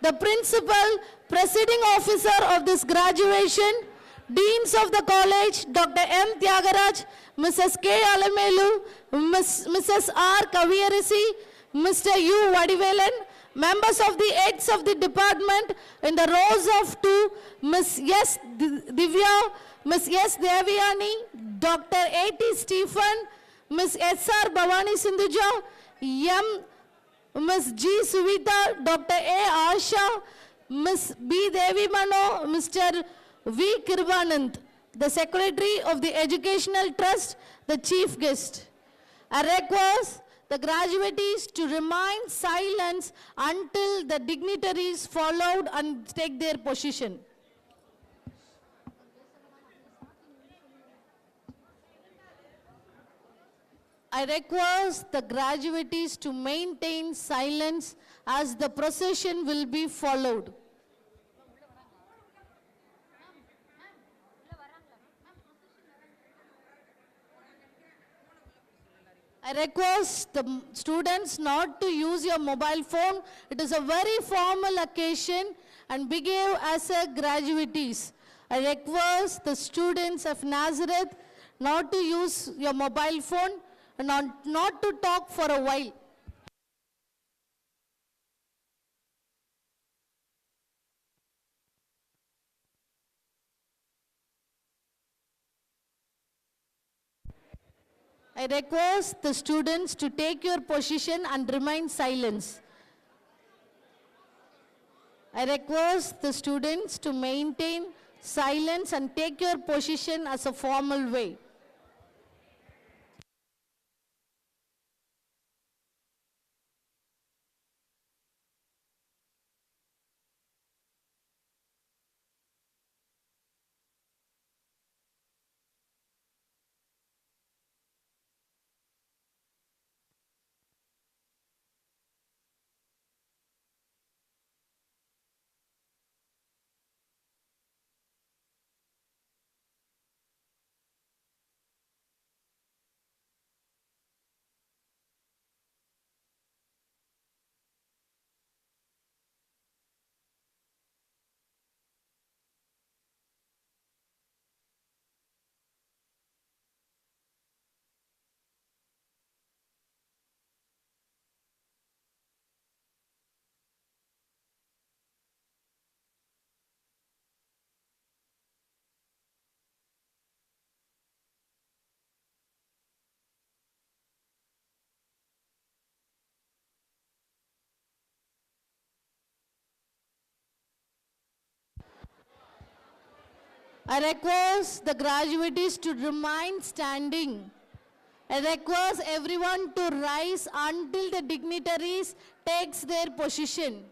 the principal, presiding officer of this graduation, deans of the college, Dr. M. Tyagaraj, Mrs. K. Alamelu, Mrs. R. Kaviyarisi, Mr. U. Vadivelan, members of the heads of the department in the rows of two, Ms. S. Divya, Ms. S. Devyani, Dr. A. T. Stephen, Ms. S. R. Bhavani Sindhuja, Ms. G. Suvita, Dr. A. Asha, Ms. B. Devi Mano, Mr. V. Kirvanand, the Secretary of the Educational Trust, the Chief Guest. I request the graduates to remain silent until the dignitaries followed and take their position. I request the graduates to maintain silence as the procession will be followed. I request the students not to use your mobile phone. It is a very formal occasion and behave as a graduates. I request the students of Nazareth not to use your mobile phone and not to talk for a while. I request the students to take your position and remain silent. I request the students to maintain silence and take your position as a formal way. I request the graduates to remain standing. I request everyone to rise until the dignitaries takes their position.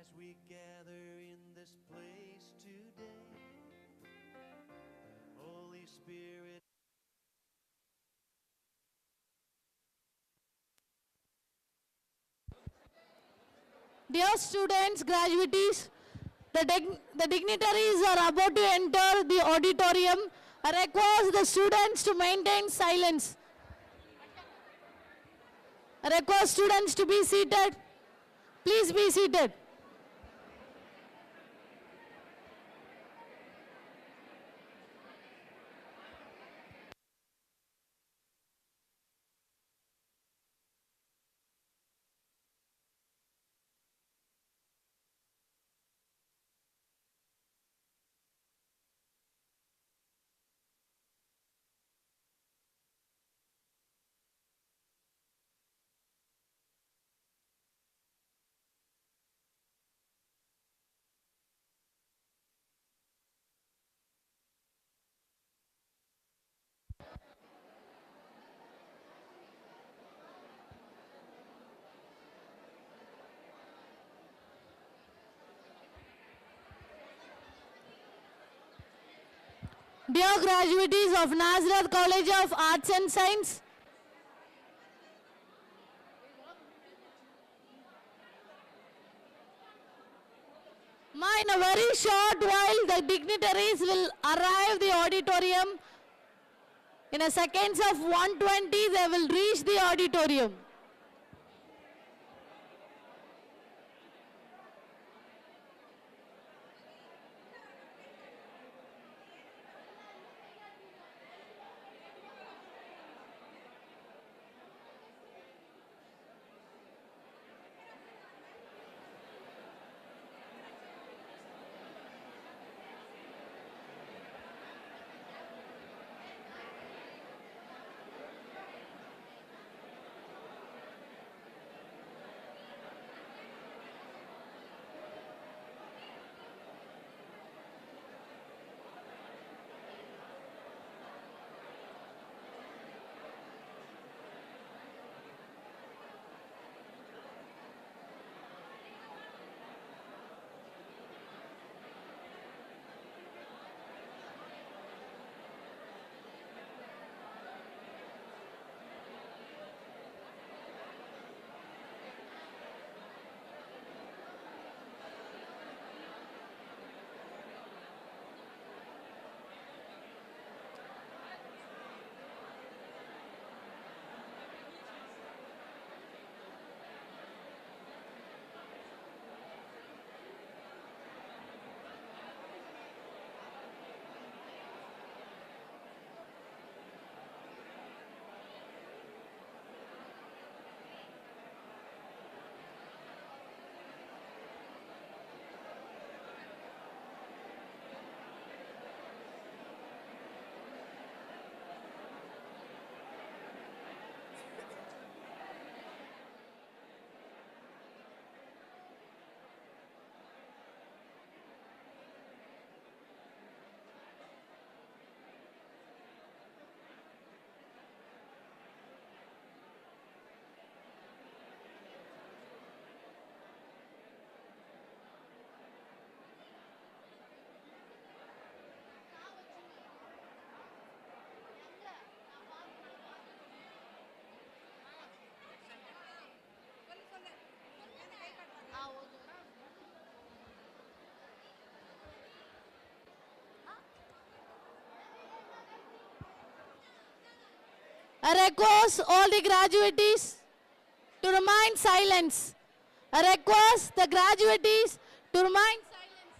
As we gather in this place today, Holy Spirit, Dear students, graduates, the dignitaries are about to enter the auditorium. I request the students to maintain silence. I request students to be seated. Please be seated. Dear graduates of Nazareth College of Arts and Science, in a very short while the dignitaries will arrive the auditorium. In a seconds of 120 they will reach the auditorium. I request all the graduates to remain silent. I request the graduates to remain silent.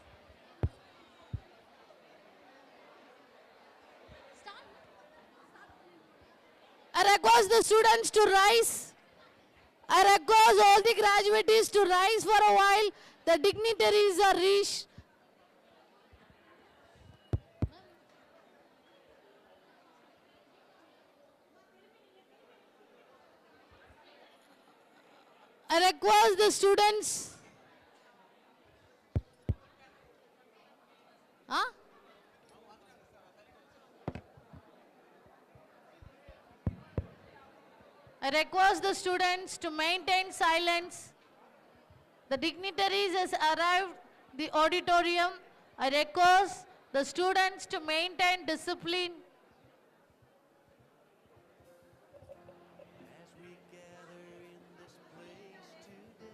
I request the students to rise. I request all the graduates to rise for a while. The dignitaries are reached. I request the students. Huh? I request the students to maintain silence. The dignitaries has arrived the auditorium. I request the students to maintain discipline. As we gather in this place today,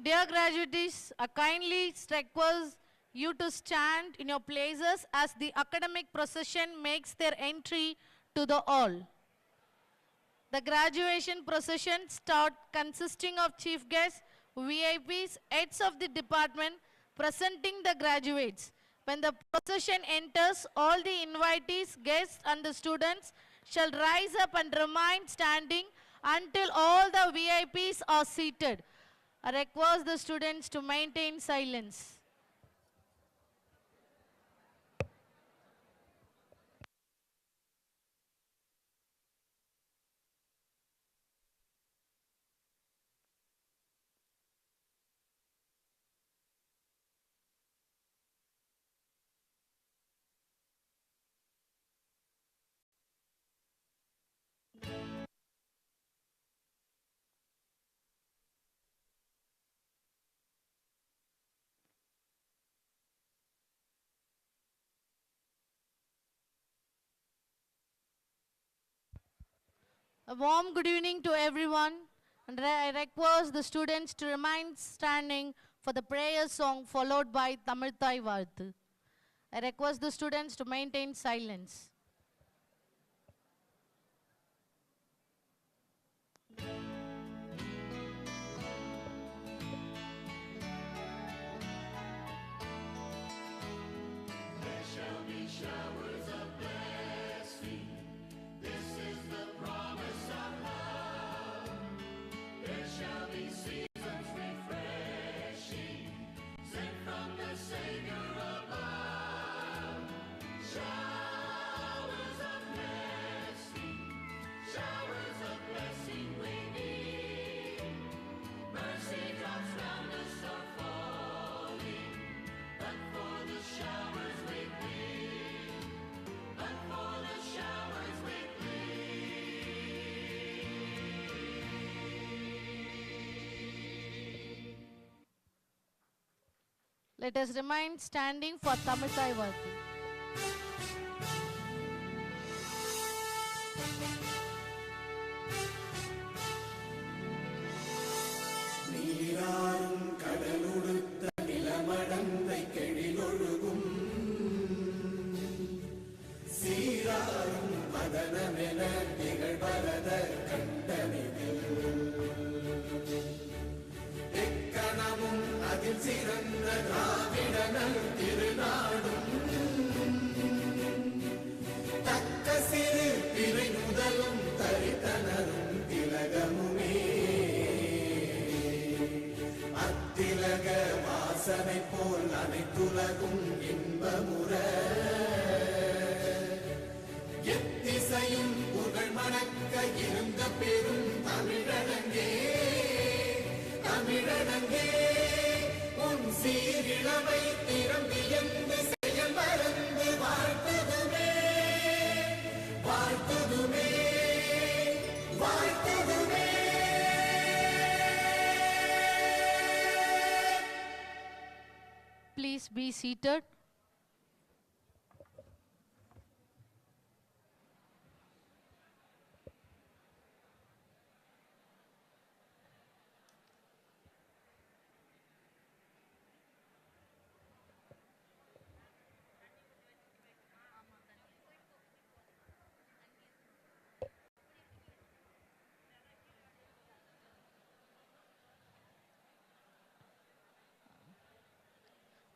Dear graduates, I kindly request you to stand in your places as the academic procession makes their entry to the hall. The graduation procession start consisting of chief guests, VIPs, heads of the department presenting the graduates. When the procession enters, all the invitees, guests and the students shall rise up and remain standing until all the VIPs are seated. I request the students to maintain silence. A warm good evening to everyone, and I request the students to remain standing for the prayer song followed by Tamil Thai Varthu. I request the students to maintain silence. Let us remain standing for Tamil Thai Varthu. நீராறும் கடலுடுத்த நிலமடந்தை கெழிலொழுகும் சீராறும் மதனமென நிகழ்வரத கண்டனிதில் எக்கணமும் அதில் சிறந்த திராவிடனல் திருநாடும் தக்க சிறு பிறை முதலும் தரித்தனரும் திலகமுமே அத்திலக வாசனை போல் அனைத்துலகும் இன்பமுற எத்திசையும் புகழ் மணக்க இருந்த பெரும் தமிழனங்கே தமிழனங்கே உன் சீரிழமை திறம்பி என்று செயல் மறந்து வாழ்த்துதுமே வாழ்த்துதுமே வாழ்த்துதுமே. Please be seated.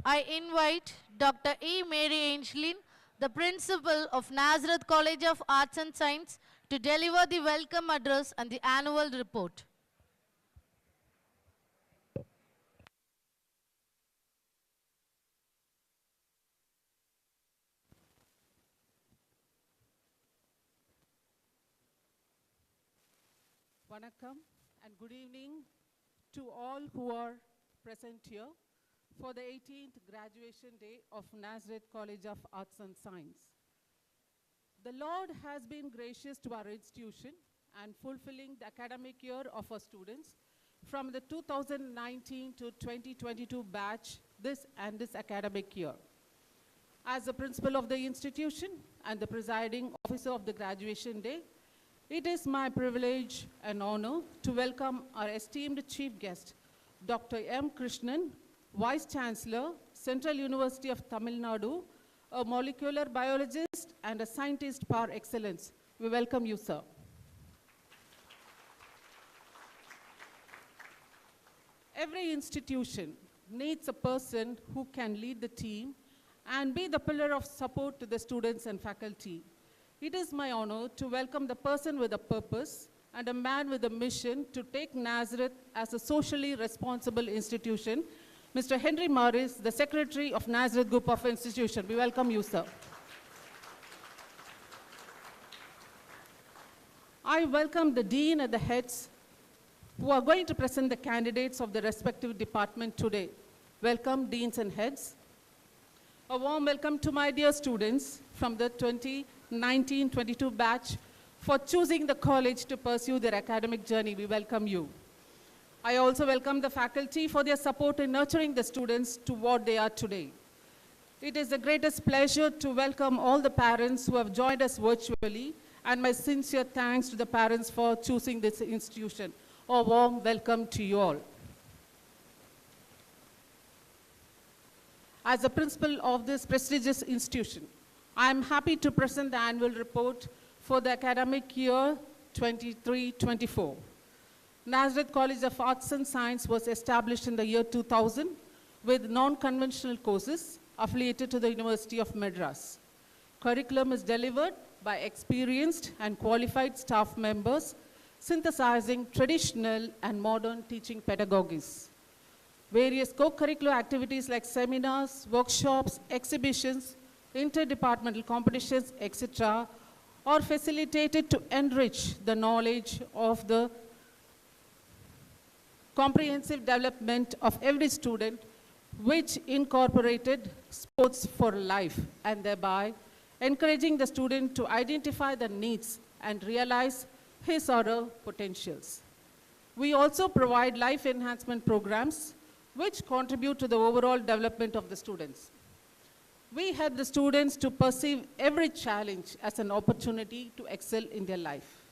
I invite Dr. E. Mary Angelin, the principal of Nazareth College of Arts and Science, to deliver the welcome address and the annual report. Vanakkam and good evening to all who are present here for the 18th graduation day of Nazareth College of Arts and Science. The Lord has been gracious to our institution and fulfilling the academic year of our students from the 2019 to 2022 batch this academic year. As the principal of the institution and the presiding officer of the graduation day, it is my privilege and honor to welcome our esteemed chief guest, Dr. M. Krishnan, Vice Chancellor, Central University of Tamil Nadu, a molecular biologist and a scientist par excellence. We welcome you, sir. Every institution needs a person who can lead the team and be the pillar of support to the students and faculty. It is my honor to welcome the person with a purpose and a man with a mission to take Nazareth as a socially responsible institution, Mr. Henry Morris, the Secretary of Nazareth Group of Institutions. We welcome you, sir. I welcome the Dean and the heads who are going to present the candidates of the respective department today. Welcome, Deans and Heads. A warm welcome to my dear students from the 2019-22 batch for choosing the college to pursue their academic journey. We welcome you. I also welcome the faculty for their support in nurturing the students to what they are today. It is the greatest pleasure to welcome all the parents who have joined us virtually, and my sincere thanks to the parents for choosing this institution. A warm welcome to you all. As the principal of this prestigious institution, I am happy to present the annual report for the academic year 23-24. Nazareth College of Arts and Science was established in the year 2000 with non-conventional courses affiliated to the University of Madras. Curriculum is delivered by experienced and qualified staff members, synthesizing traditional and modern teaching pedagogies. Various co-curricular activities like seminars, workshops, exhibitions, interdepartmental competitions, etc., are facilitated to enrich the knowledge of the comprehensive development of every student, which incorporated sports for life, and thereby encouraging the student to identify the needs and realize his or her potentials. We also provide life enhancement programs which contribute to the overall development of the students. We help the students to perceive every challenge as an opportunity to excel in their life.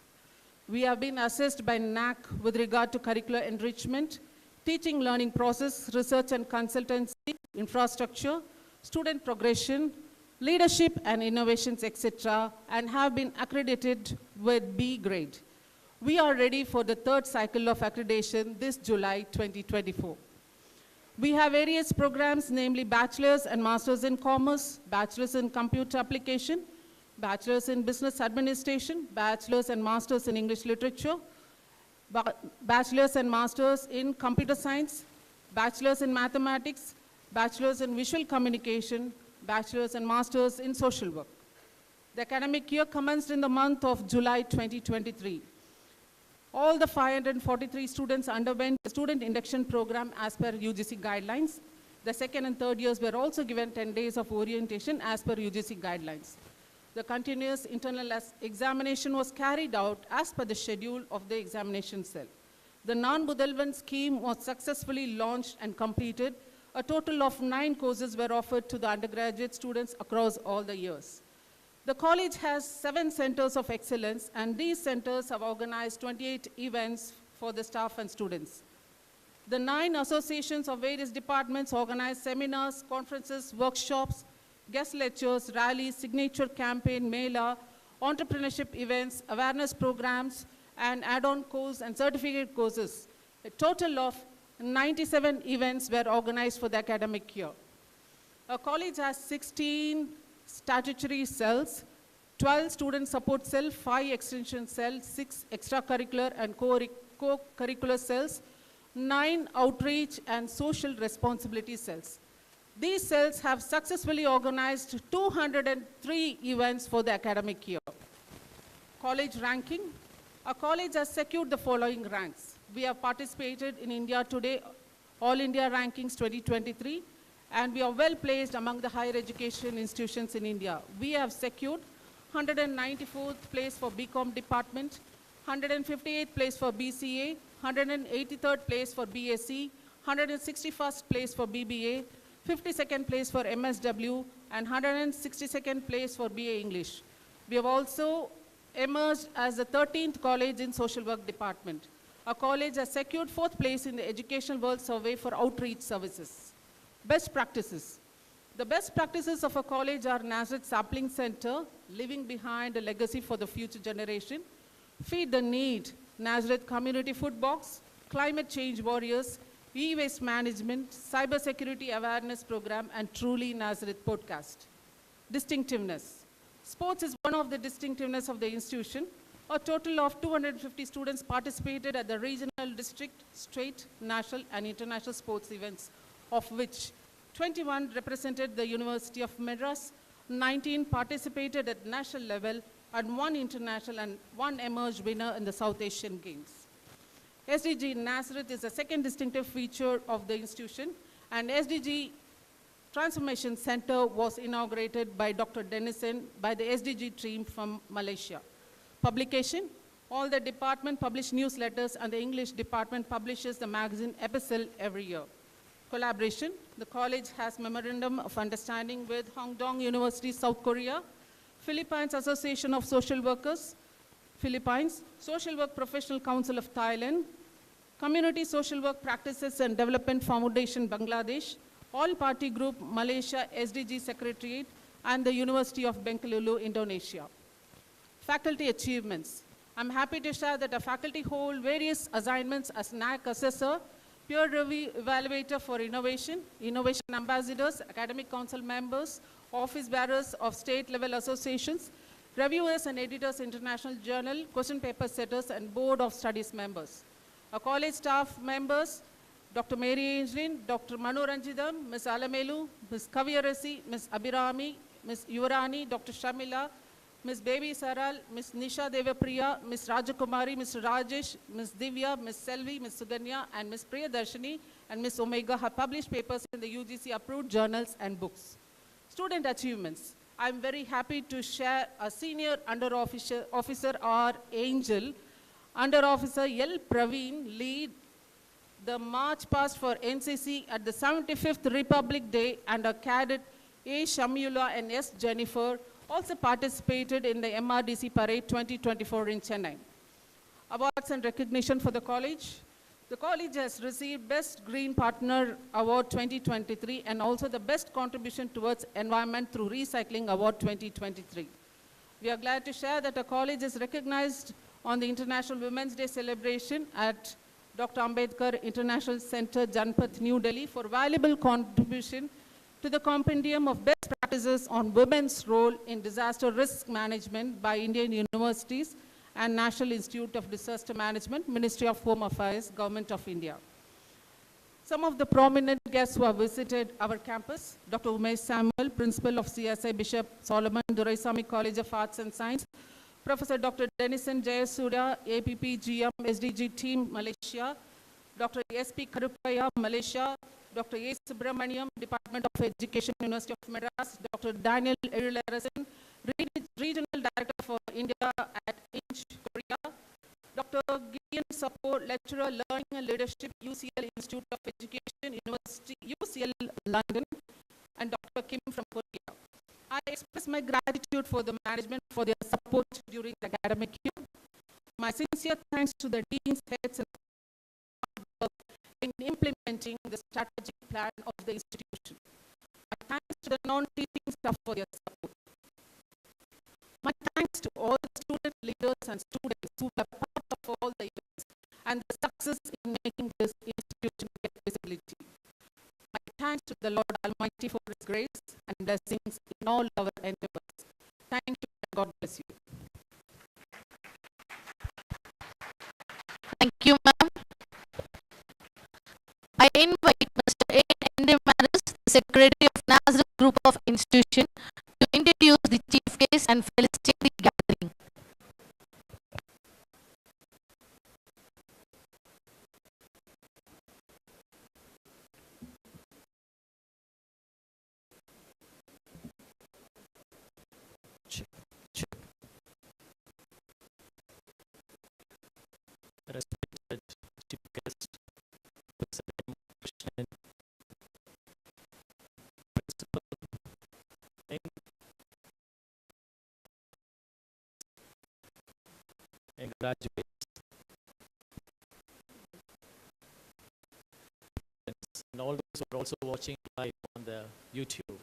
We have been assessed by NAC with regard to curricular enrichment, teaching learning process, research and consultancy, infrastructure, student progression, leadership and innovations, etc., and have been accredited with B grade. We are ready for the third cycle of accreditation this July 2024. We have various programs, namely Bachelor's and Master's in Commerce, Bachelor's in Computer Application, Bachelor's in Business Administration, Bachelor's and Master's in English Literature, Bachelor's and Master's in Computer Science, Bachelor's in Mathematics, Bachelor's in Visual Communication, Bachelor's and Master's in Social Work. The academic year commenced in the month of July 2023. All the 543 students underwent the student induction program as per UGC guidelines. The second and third years were also given 10 days of orientation as per UGC guidelines. The continuous internal examination was carried out as per the schedule of the examination cell. The non-Budalvan scheme was successfully launched and completed. A total of 9 courses were offered to the undergraduate students across all the years. The college has 7 centers of excellence, and these centers have organized 28 events for the staff and students. The 9 associations of various departments organize seminars, conferences, workshops, guest lectures, rallies, signature campaign, mela, entrepreneurship events, awareness programs, and add-on course and certificate courses. A total of 97 events were organized for the academic year. Our college has 16 statutory cells, 12 student support cells, 5 extension cells, 6 extracurricular and co-curricular cells, 9 outreach and social responsibility cells. These cells have successfully organized 203 events for the academic year. College ranking. Our college has secured the following ranks. We have participated in India Today All India Rankings 2023, and we are well placed among the higher education institutions in India. We have secured 194th place for BCom department, 158th place for BCA, 183rd place for BSc, 161st place for BBA, 52nd place for MSW, and 162nd place for BA English. We have also emerged as the 13th college in social work department. Our college has secured 4th place in the Educational World Survey for outreach services. Best practices. The best practices of a college are Nazareth Sapling Center, leaving behind a legacy for the future generation, Feed the Need, Nazareth Community Food Box, Climate Change Warriors, e-waste management, cybersecurity awareness program, and Truly Nazareth podcast. Distinctiveness. Sports is one of the distinctiveness of the institution. A total of 250 students participated at the regional, district, state, national, and international sports events, of which 21 represented the University of Madras, 19 participated at national level, and 1 international and 1 emerged winner in the South Asian Games. SDG Nazareth is the second distinctive feature of the institution, and SDG Transformation Center was inaugurated by Dr. Dennison by the SDG team from Malaysia. Publication, all the department publish newsletters and the English department publishes the magazine Epistle every year. Collaboration, the college has memorandum of understanding with Hongdong University, South Korea, Philippines Association of Social Workers, Philippines, Social Work Professional Council of Thailand, Community Social Work Practices and Development Foundation, Bangladesh, All Party Group, Malaysia SDG Secretariat, and the University of Bengaluru, Indonesia. Faculty achievements. I'm happy to share that a faculty hold various assignments as NAC assessor, peer review evaluator for innovation, innovation ambassadors, academic council members, office bearers of state-level associations, reviewers and editors, international journal, question paper setters, and board of studies members. Our college staff members, Dr. Mary Angeline, Dr. Manu Ranjidam, Ms. Alamelu, Ms. Kaviyarasi, Ms. Abhirami, Ms. Yuvarani, Dr. Shamila, Ms. Baby Saral, Ms. Nisha Devapriya, Ms. Rajakumari, Mr. Rajesh, Ms. Divya, Ms. Selvi, Ms. Suganya, and Ms. Priyadarshini and Ms. Omega have published papers in the UGC approved journals and books. Student achievements. I'm very happy to share a senior under officer R. Angel, under officer L. Praveen lead the march past for NCC at the 75th Republic Day, and a cadet A. Shamula and S. Jennifer also participated in the MRDC Parade 2024 in Chennai. Awards and recognition for the college. The college has received Best Green Partner Award 2023 and also the Best Contribution Towards Environment through Recycling Award 2023. We are glad to share that the college is recognized on the International Women's Day celebration at Dr. Ambedkar International Center, Janpath, New Delhi for valuable contribution to the compendium of best practices on women's role in disaster risk management by Indian universities and National Institute of Disaster Management, Ministry of Home Affairs, Government of India. Some of the prominent guests who have visited our campus, Dr. Umesh Samuel, Principal of CSI Bishop Solomon Duraisamy College of Arts and Science, Professor Dr. Dennison Jayasuriya, APP GM SDG Team, Malaysia, Dr. S.P. Karupaya, Malaysia, Dr. A. Subramaniam, Department of Education, University of Madras, Dr. Daniel Erilarasan, Regional Director for India at INCH, Korea, Dr. Gideon Support, Lecturer, Learning and Leadership, UCL Institute of Education, University, UCL, London, and Dr. Kim from Korea. I express my gratitude for the management for their support during the academic year. My sincere thanks to the deans, heads, and work in implementing the strategic plan of the institution. My thanks to the non-teaching staff for their support. My thanks to all the student leaders and students who were part of all the events and the success in making this institution get visibility. My thanks to the Lord Almighty for His grace and blessings in all our endeavors. Thank you and God bless you. Thank you, ma'am. I invite Mr. A. Maris, the Secretary of Nazareth Group of Institution, to introduce the chief guest and felicitate the gathering. Respected chief guest, President, Principal, and graduates. all those who are also watching live on the YouTube.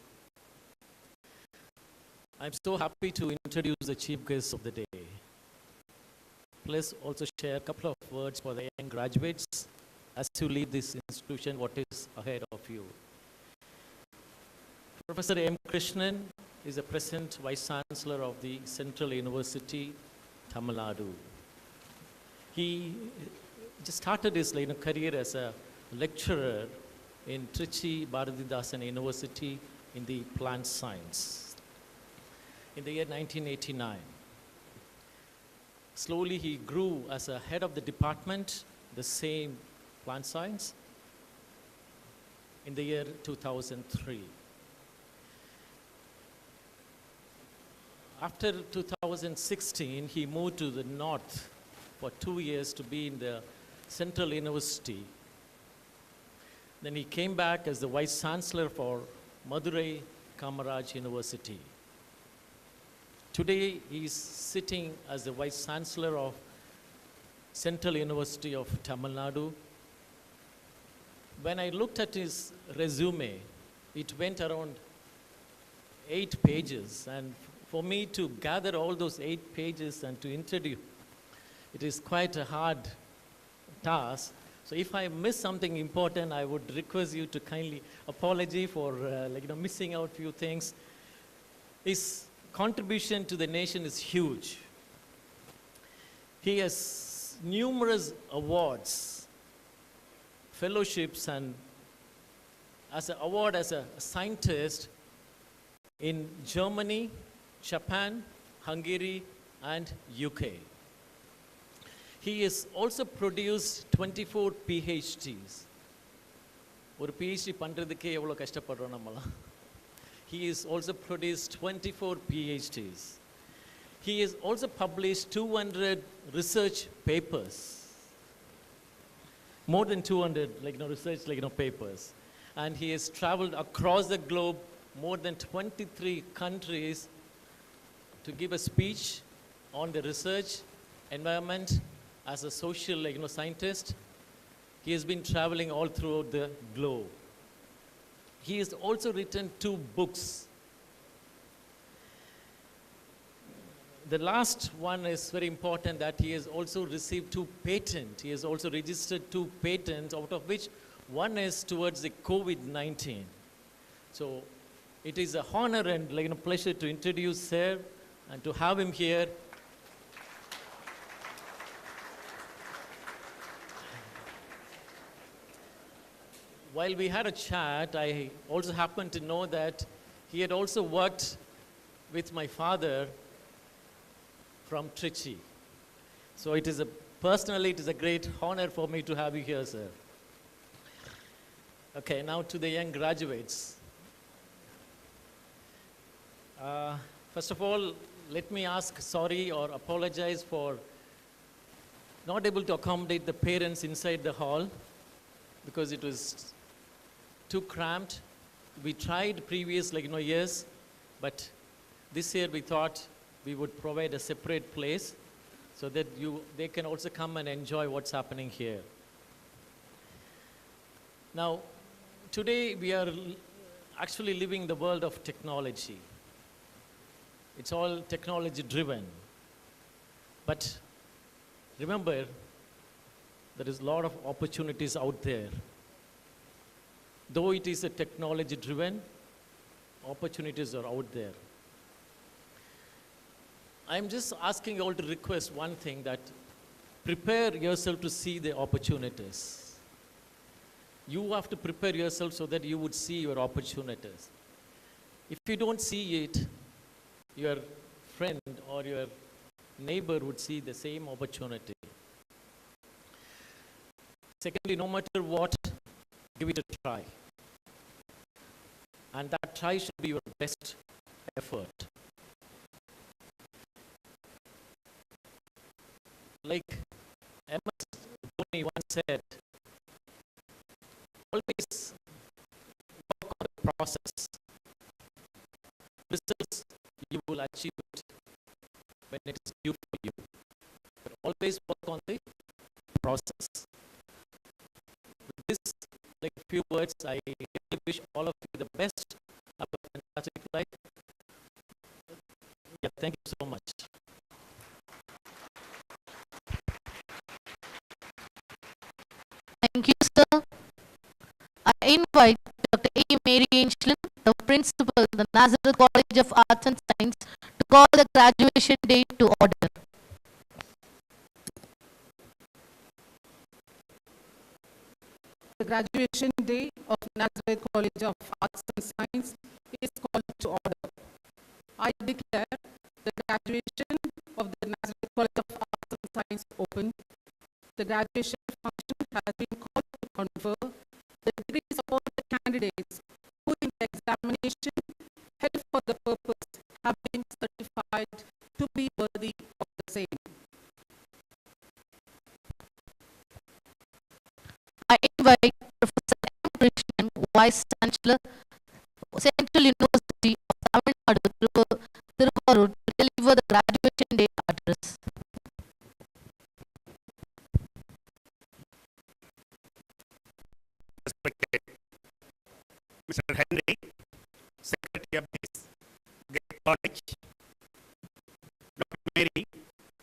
I'm so happy to introduce the chief guest of the day. Please also share a couple of words for the young graduates as you leave this institution, what is ahead of you. Professor M. Krishnan is the present Vice Chancellor of the Central University, Tamil Nadu. He just started his career as a lecturer in Trichy Bharatidasan University in the plant science in the year 1989. Slowly he grew as a head of the department, the same plant science, in the year 2003. After 2016, he moved to the north for 2 years to be in the Central University. Then he came back as the Vice Chancellor for Madurai Kamaraj University. Today, he is sitting as the Vice Chancellor of Central University of Tamil Nadu. When I looked at his resume, it went around 8 pages. And for me to gather all those 8 pages and to introduce, it is quite a hard task. So if I miss something important, I would request you to kindly apologize for missing out few things. His contribution to the nation is huge. He has numerous awards, fellowships, and as an award as a scientist in Germany, Japan, Hungary, and UK. He has also produced 24 PhDs. ஒரு PhD பண்றதுக்கே எவ்வளவு கஷ்டப்படுறோம் நம்மலாம். He has also produced 24 PhDs. He has also published 200 research papers. More than 200 research papers. And he has traveled across the globe, more than 23 countries, to give a speech on the research environment as a social scientist. He has been traveling all throughout the globe. He has also written 2 books. The last one is very important, that he has also received 2 patents. He has also registered 2 patents, out of which one is towards the COVID-19. So it is a honor and pleasure to introduce Sir and to have him here. While we had a chat, I also happened to know that he had also worked with my father from Trichy. So personally, it is a great honor for me to have you here, sir. Okay, now to the young graduates. First of all, let me ask sorry or apologize for not able to accommodate the parents inside the hall because it was too cramped. We tried previous years, but this year we thought we would provide a separate place so that they can also come and enjoy what's happening here. Now, today we are actually living the world of technology. It's all technology driven. But remember, there is a lot of opportunities out there. Though it is a technology driven, opportunities are out there. I'm just asking you all to request one thing, that prepare yourself to see the opportunities. You have to prepare yourself so that you would see your opportunities. If you don't see it, your friend or your neighbor would see the same opportunity. Secondly, no matter what, give it a try. And that try should be your best effort. Like MS Dhoni once said, always work on the process. Results, you will achieve it when it is due for you. But always work on the process. With this, like a few words. I really wish all of you the best. Have a fantastic life. Yeah, thank you so much. Thank you, sir. I invite Dr. A. Mary Angelin, the principal of the Nazareth College of Arts and Science, to call the graduation day to order. The graduation day of Nazareth College of Arts and Science is called to order. I declare the graduation of the Nazareth College of Arts and Science open. The graduation function has been called to confer the degrees upon the candidates who in the examination held for the purpose have been certified to be worthy of the same. I invite Professor M. Krishnan, Vice Chancellor, Central University of Tamil Nadu, Tiruvarur, to deliver the graduation day address. Respected Mr. Henry, Secretary of this great college, Dr. Mary,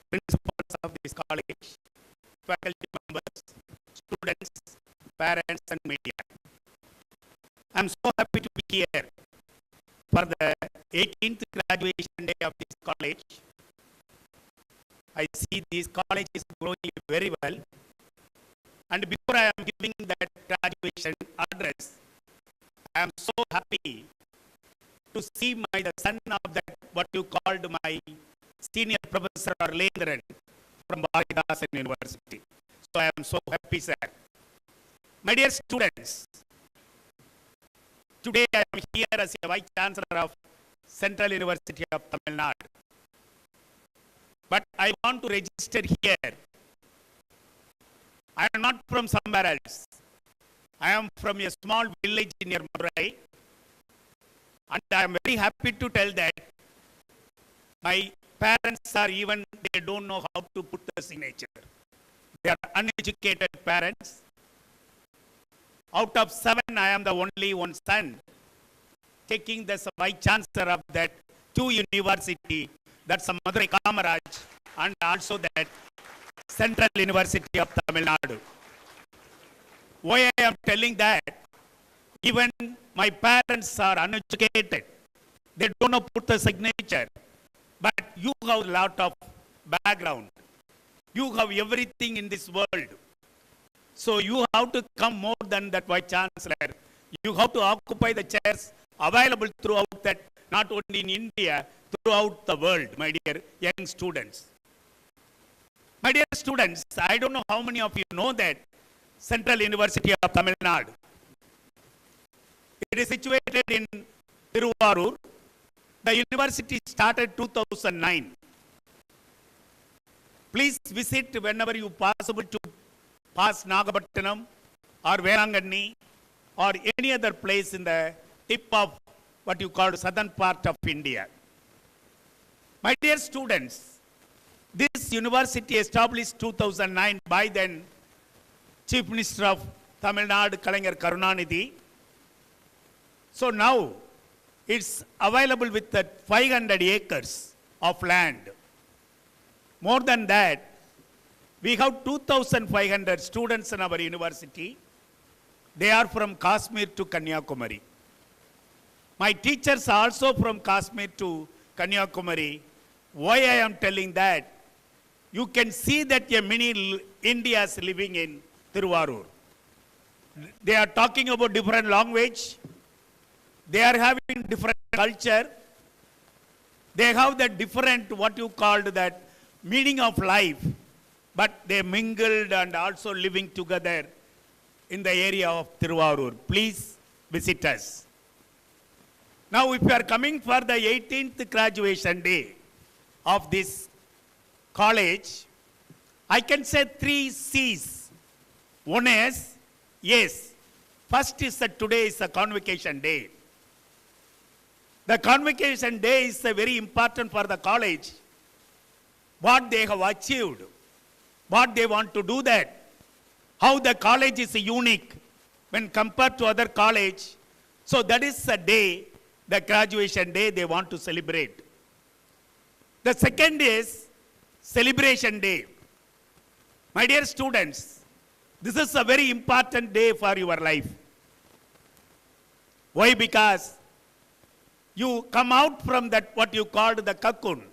principals of this college, faculty members, students, parents and media. I am so happy to be here for the 18th graduation day of this college. I see this college is growing very well. And before I am giving that graduation address, I am so happy to see the son of that what you called my senior professor Arlendran from Bharidasan University. So I am so happy, sir. My dear students, today I am here as a Vice Chancellor of Central University of Tamil Nadu. But I want to register here. I am not from somewhere else. I am from a small village near Madurai. And I am very happy to tell that my parents are even, they don't know how to put the signature. They are uneducated parents. Out of 7, I am the only one son taking the Vice Chancellor of that 2 university, that's Madurai Kamaraj, and also that Central University of Tamil Nadu. Why I am telling that? Even my parents are uneducated. They don't know put the signature. But you have a lot of background. You have everything in this world. So you have to come more than that Vice Chancellor. You have to occupy the chairs available throughout that, not only in India, throughout the world, my dear young students. My dear students, I don't know how many of you know that Central University of Tamil Nadu. It is situated in Tiruvarur. The university started 2009. Please visit whenever you possible to pass Nagapattinam or Velanganni or any other place in the tip of what you call southern part of India. My dear students, this university established 2009 by then Chief Minister of Tamil Nadu, Kalaignar Karunanidhi. So now it's available with 500 acres of land. More than that, we have 2,500 students in our university. They are from Kashmir to Kanyakumari. My teachers are also from Kashmir to Kanyakumari. Why I am telling that? You can see that a mini India is living in Tiruvarur. They are talking about different language. They are having different culture. They have that different, what you called that, meaning of life. But they mingled and also living together in the area of Tiruvarur. Please visit us. Now, if you are coming for the 18th graduation day of this college, I can say 3 C's. One is, yes, first is that today is a convocation day. The convocation day is very important for the college. What they have achieved, what they want to do that, how the college is unique, when compared to other college. So that is the day, the graduation day they want to celebrate. The second is celebration day. My dear students, this is a very important day for your life. Why? Because you come out from that what you called the cocoon,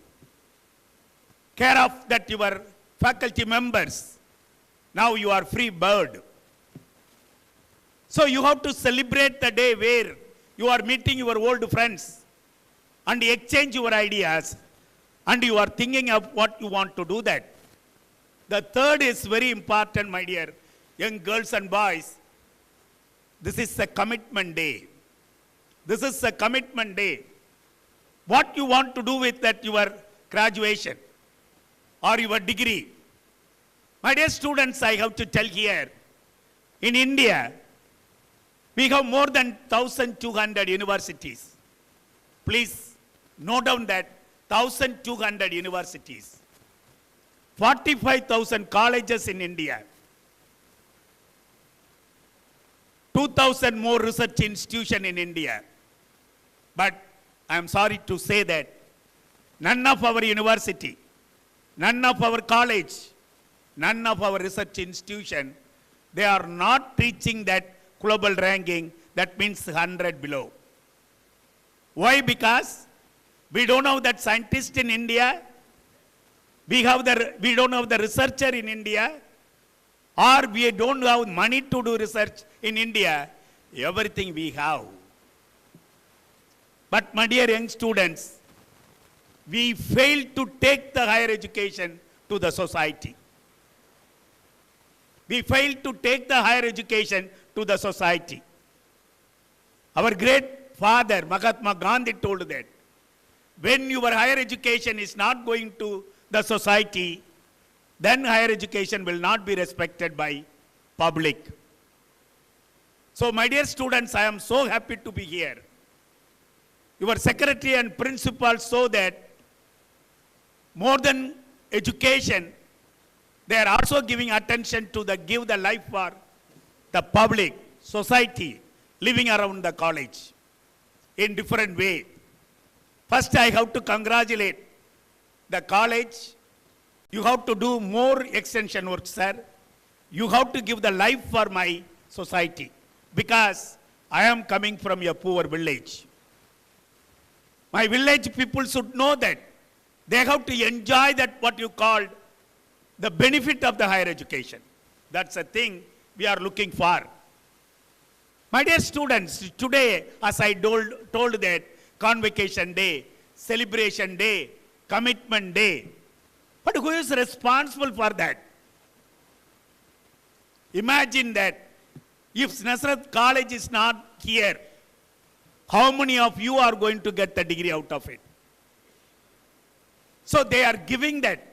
care of that your faculty members. Now you are free bird. So you have to celebrate the day where you are meeting your old friends and exchange your ideas and you are thinking of what you want to do that. The third is very important, my dear young girls and boys. This is a commitment day. This is a commitment day. What you want to do with that your graduation or your degree. My dear students, I have to tell here, in India, we have more than 1,200 universities. Please note down that 1,200 universities. 45,000 colleges in India. 2,000 more research institutions in India. But I am sorry to say that none of our university, none of our college, none of our research institution, they are not reaching that global ranking, that means 100 below. Why? Because we don't have that scientist in India, we don't have the researcher in India, or we don't have money to do research in India. Everything we have. But my dear young students, we fail to take the higher education to the society. We fail to take the higher education to the society. Our great father, Mahatma Gandhi, told that when your higher education is not going to the society, then higher education will not be respected by public. So my dear students, I am so happy to be here. Your secretary and principal saw that more than education, they are also giving attention to give the life for the public, society, living around the college in different way. First, I have to congratulate the college. You have to do more extension work, sir. You have to give the life for my society because I am coming from a poor village. My village people should know that they have to enjoy that what you call the benefit of the higher education. That's a thing we are looking for. My dear students, today, as I told that convocation day, celebration day, commitment day, but who is responsible for that? Imagine that if Nazareth College is not here, how many of you are going to get the degree out of it? So they are giving that.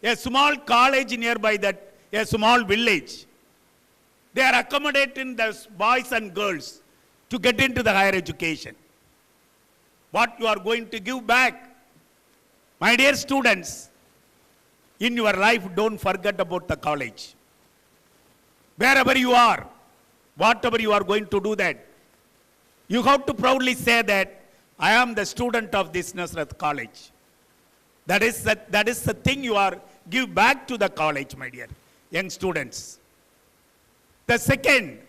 A small college nearby that, a small village. They are accommodating the boys and girls to get into the higher education. What you are going to give back? My dear students, in your life, don't forget about the college. Wherever you are, whatever you are going to do that, you have to proudly say that I am the student of this Nazareth College. That is the thing you are give back to the college, my dear young students. The second,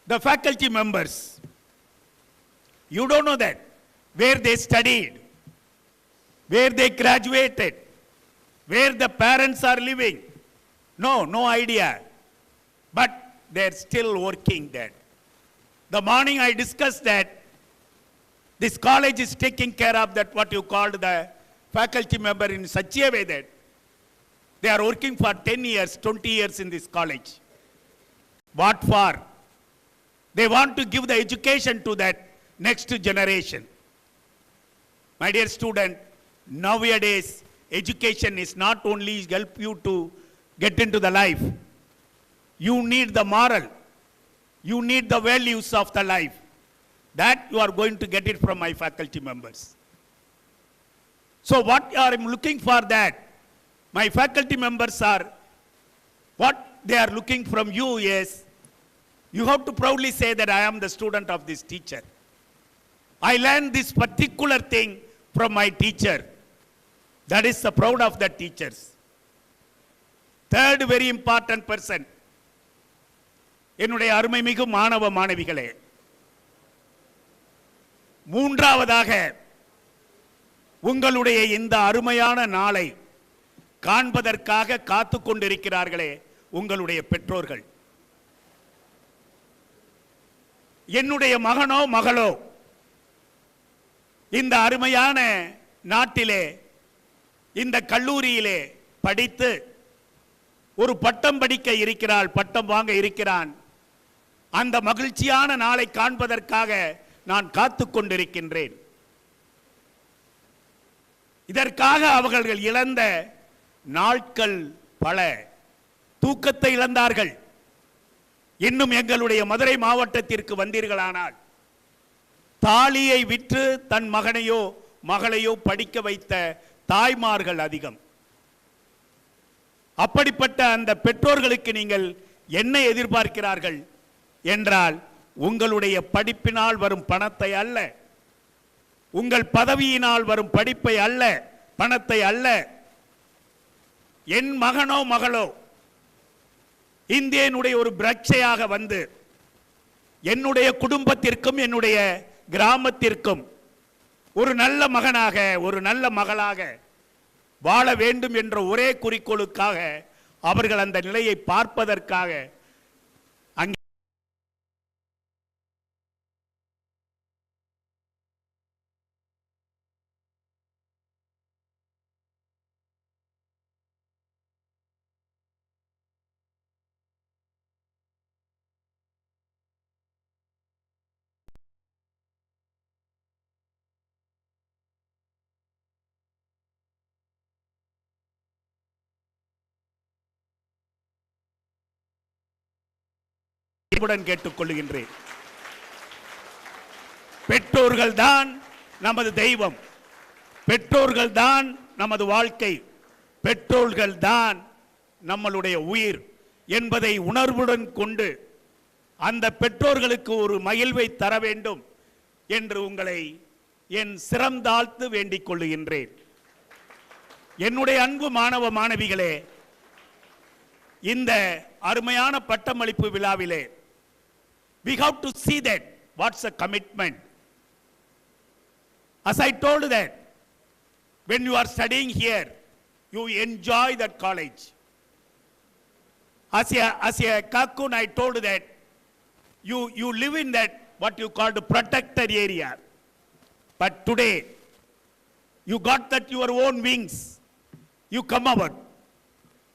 the faculty members. You don't know that, where they studied, where they graduated, where the parents are living. No idea. But they're still working there. The morning I discussed that this college is taking care of that what you called the faculty member in such a way that they are working for 10 years, 20 years in this college. What for? They want to give the education to that next generation. My dear student, nowadays, education is not only help you to get into the life. You need the moral. You need the values of the life. That you are going to get it from my faculty members. So what I am looking for that, my faculty members are, what they are looking from you is, You have to proudly say that I am the student of this teacher. I learned this particular thing from my teacher. That is the proud of the teachers. Third very important person. என்னுடைய அருமைமிகு மாணவ மாணவிகளே, மூன்றாவதாக உங்களுடைய இந்த அருமையான நாளை காண்பதற்காக காத்து கொண்டிருக்கிறார்களே உங்களுடைய பெற்றோர்கள். என்னுடைய மகனோ மகளோ இந்த அருமையான நாட்டிலே இந்த கல்லூரியிலே படித்து ஒரு பட்டம் படிக்க இருக்கிறாள், பட்டம் வாங்க இருக்கிறான். அந்த மகிழ்ச்சியான நாளை காண்பதற்காக நான் காத்து கொண்டிருக்கின்றேன். இதற்காக அவர்கள் இழந்த நாட்கள் பல. தூக்கத்தை இழந்தார்கள். இன்னும் எங்களுடைய மதுரை மாவட்டத்திற்கு வந்தீர்களானால் தாலியை விற்று தன் மகனையோ மகளையோ படிக்க வைத்த தாய்மார்கள் அதிகம். அப்படிப்பட்ட அந்த பெற்றோர்களுக்கு நீங்கள் என்ன எதிர்பார்க்கிறார்கள் என்றால், உங்களுடைய படிப்பினால் வரும் பணத்தை அல்ல, உங்கள் பதவியினால் வரும் படிப்பை அல்ல, பணத்தை அல்ல. என் மகனோ மகளோ இந்தியனுடைய ஒரு பிரட்சையாக வந்து என்னுடைய குடும்பத்திற்கும் என்னுடைய கிராமத்திற்கும் ஒரு நல்ல மகனாக ஒரு நல்ல மகளாக வாழ வேண்டும் என்ற ஒரே குறிக்கோளுக்காக அவர்கள் அந்த நிலையை பார்ப்பதற்காக அங்கே கேட்டுக்கொள்கின்றேன். பெற்றோர்கள் தான் நமது தெய்வம், பெற்றோர்கள் தான் நமது வாழ்க்கை, பெற்றோர்கள் தான் நம்மளுடைய உயிர் என்பதை உணர்வுடன் கொண்டு அந்த பெற்றோர்களுக்கு ஒரு மகிழ்வை தர வேண்டும் என்று உங்களை என் சிரம் தாழ்த்து வேண்டிக் கொள்ளுகின்றேன். என்னுடைய அன்பு மாணவ மாணவிகளே, இந்த அருமையான பட்டமளிப்பு விழாவிலே we have to see that what's a commitment. As I told that when you are studying here, you enjoy that college. As a cocoon, I told that you live in that what you call the protected area. But today, you got that your own wings. You come out.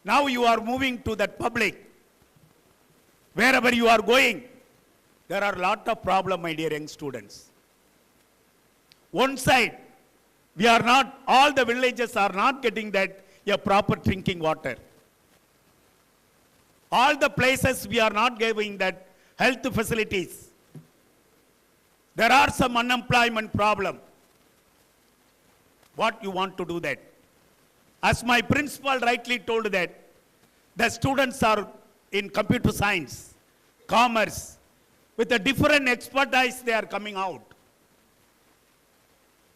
Now you are moving to that public. Wherever you are going, there are a lot of problems, my dear young students. One side, we are not, all the villages are not getting that a proper drinking water. All the places we are not giving that health facilities. There are some unemployment problem. What you want to do that? As my principal rightly told that, the students are in computer science, commerce, with a different expertise they are coming out.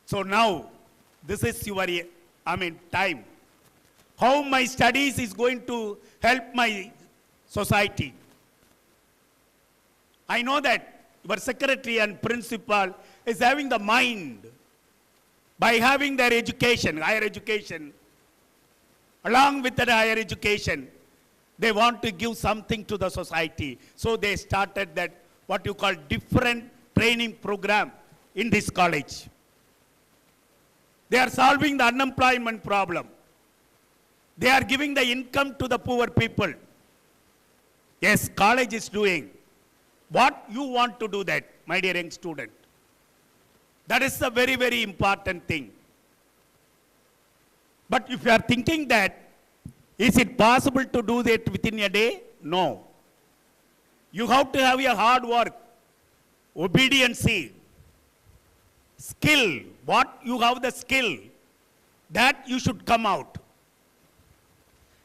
So now, this is your, time. How my studies is going to help my society. I know that your secretary and principal is having the mind, by having their education, higher education, along with that higher education, they want to give something to the society. So they started that what you call different training program in this college. They are solving the unemployment problem. They are giving the income to the poor people. Yes, college is doing. What you want to do that, my dear young student? That is a very, very important thing. But if you are thinking that, is it possible to do that within a day? No. You have to have a hard work, obedience, skill. What you have the skill, that you should come out.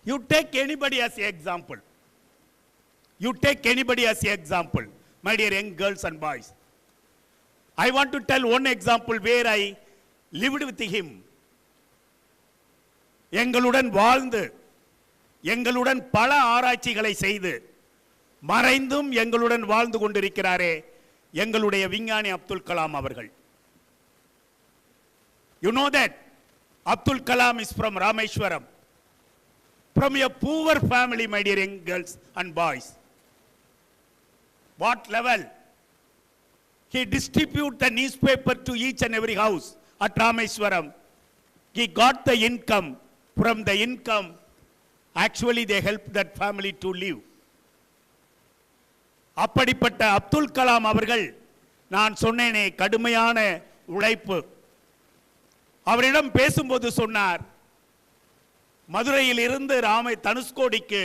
You take anybody as an example. You take anybody as an example, my dear young girls and boys. I want to tell one example where I lived with him. எங்களுடன் வாழ்ந்து எங்களுடன் பல ஆராய்ச்சிகளை செய்து மறைந்தும் எங்களுடன் வாழ்ந்து கொண்டிருக்கிறாரே எங்களுடைய விஞ்ஞானி அப்துல் கலாம் அவர்கள். You know that Abdul Kalam is from Rameshwaram, from a poor family, my dear young girls and boys. What level? He distributed the newspaper to each and every house at Rameshwaram. He got the income. From the income, actually they helped that family to live. அப்படிப்பட்ட அப்துல் கலாம் அவர்கள், நான் சொன்னேனே கடுமையான உழைப்பு. அவரிடம் பேசும்போது சொன்னார், மதுரையில் இருந்து தனுஷ்கோடிக்கு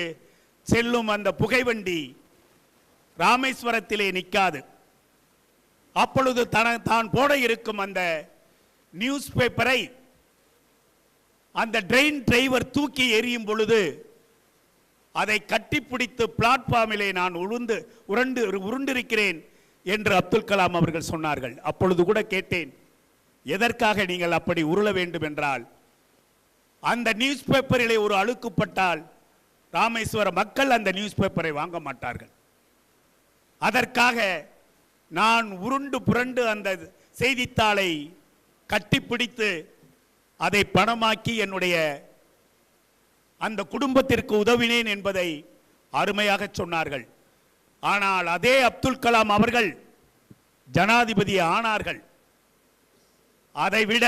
செல்லும் அந்த புகைவண்டி ராமேஸ்வரத்திலே நிற்காது. அப்பொழுது தான் போட இருக்கும் அந்த நியூஸ் பேப்பரை அந்த ட்ரெயின் டிரைவர் தூக்கி எறியும் பொழுது அதை கட்டிப்பிடித்து பிளாட்ஃபார்மிலே நான் உருண்டிருக்கிறேன் என்று அப்துல் கலாம் அவர்கள் சொன்னார்கள். அப்பொழுது கூட கேட்டேன், எதற்காக நீங்கள் அப்படி உருள வேண்டும் என்றால், அந்த நியூஸ் பேப்பரிலே ஒரு அழுக்குப்பட்டால் ராமேஸ்வர மக்கள் அந்த நியூஸ் பேப்பரை வாங்க மாட்டார்கள். அதற்காக நான் உருண்டு புரண்டு அந்த செய்தித்தாளை கட்டிப்பிடித்து அதை பணமாக்கி என்னுடைய அந்த குடும்பத்திற்கு உதவினேன் என்பதை அருமையாக சொன்னார்கள். ஆனால் அதே அப்துல் கலாம் அவர்கள் ஜனாதிபதி ஆனார்கள். அதைவிட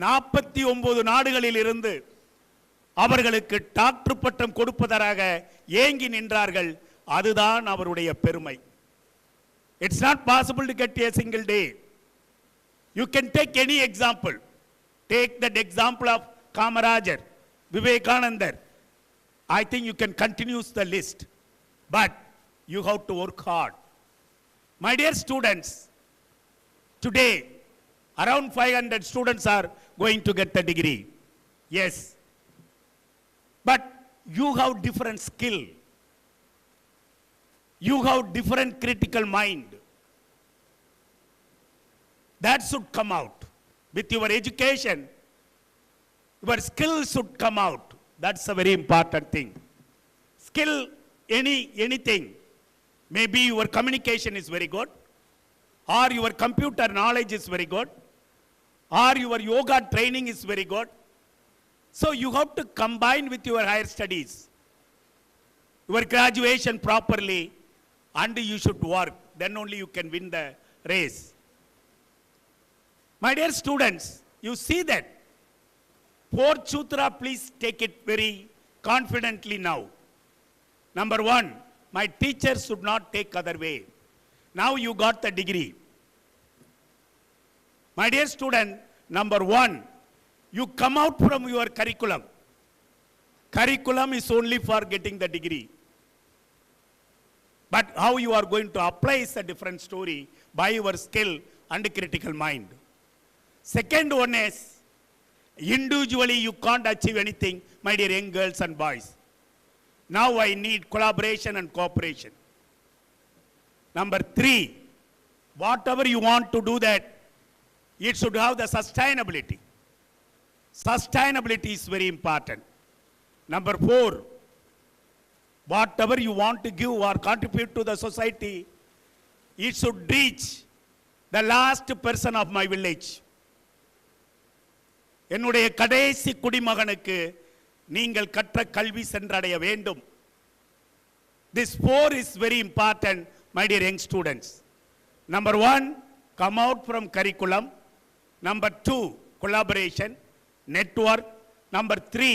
49 நாடுகளில் இருந்து அவர்களுக்கு டாக்டர் பட்டம் கொடுப்பதற்காக ஏங்கி நின்றார்கள். அதுதான் அவருடைய பெருமை. It's not possible to get a single day. You can take any example. Take that example of Kamarajar, Vivekananda. I think you can continue the list. But you have to work hard. My dear students, today around 500 students are going to get the degree. Yes. But you have different skill. You have different critical mind. That should come out. With your education, your skill should come out. That's a very important thing. Skill, anything. Maybe your communication is very good, or your computer knowledge is very good, or your yoga training is very good. So you have to combine with your higher studies, your graduation properly, and you should work. Then only you can win the race. My dear students, you see that. Fourth sutra, please take it very confidently now. Number 1, my teachers should not take other way. Now you got the degree. My dear student, number 1, you come out from your curriculum. Curriculum is only for getting the degree. But how you are going to apply is a different story by your skill and critical mind. Second one is, individually you can't achieve anything, my dear young girls and boys. Now I need collaboration and cooperation. Number 3, whatever you want to do that, it should have the sustainability. Sustainability is very important. Number 4, whatever you want to give or contribute to the society, it should reach the last person of my village. என்னுடைய கடைசி குடிமகனுக்கு நீங்கள் கற்ற கல்வி சென்றடைய வேண்டும். This 4 is very important, my dear young students. Number 1, come out from curriculum. Number 2, collaboration, network. Number 3,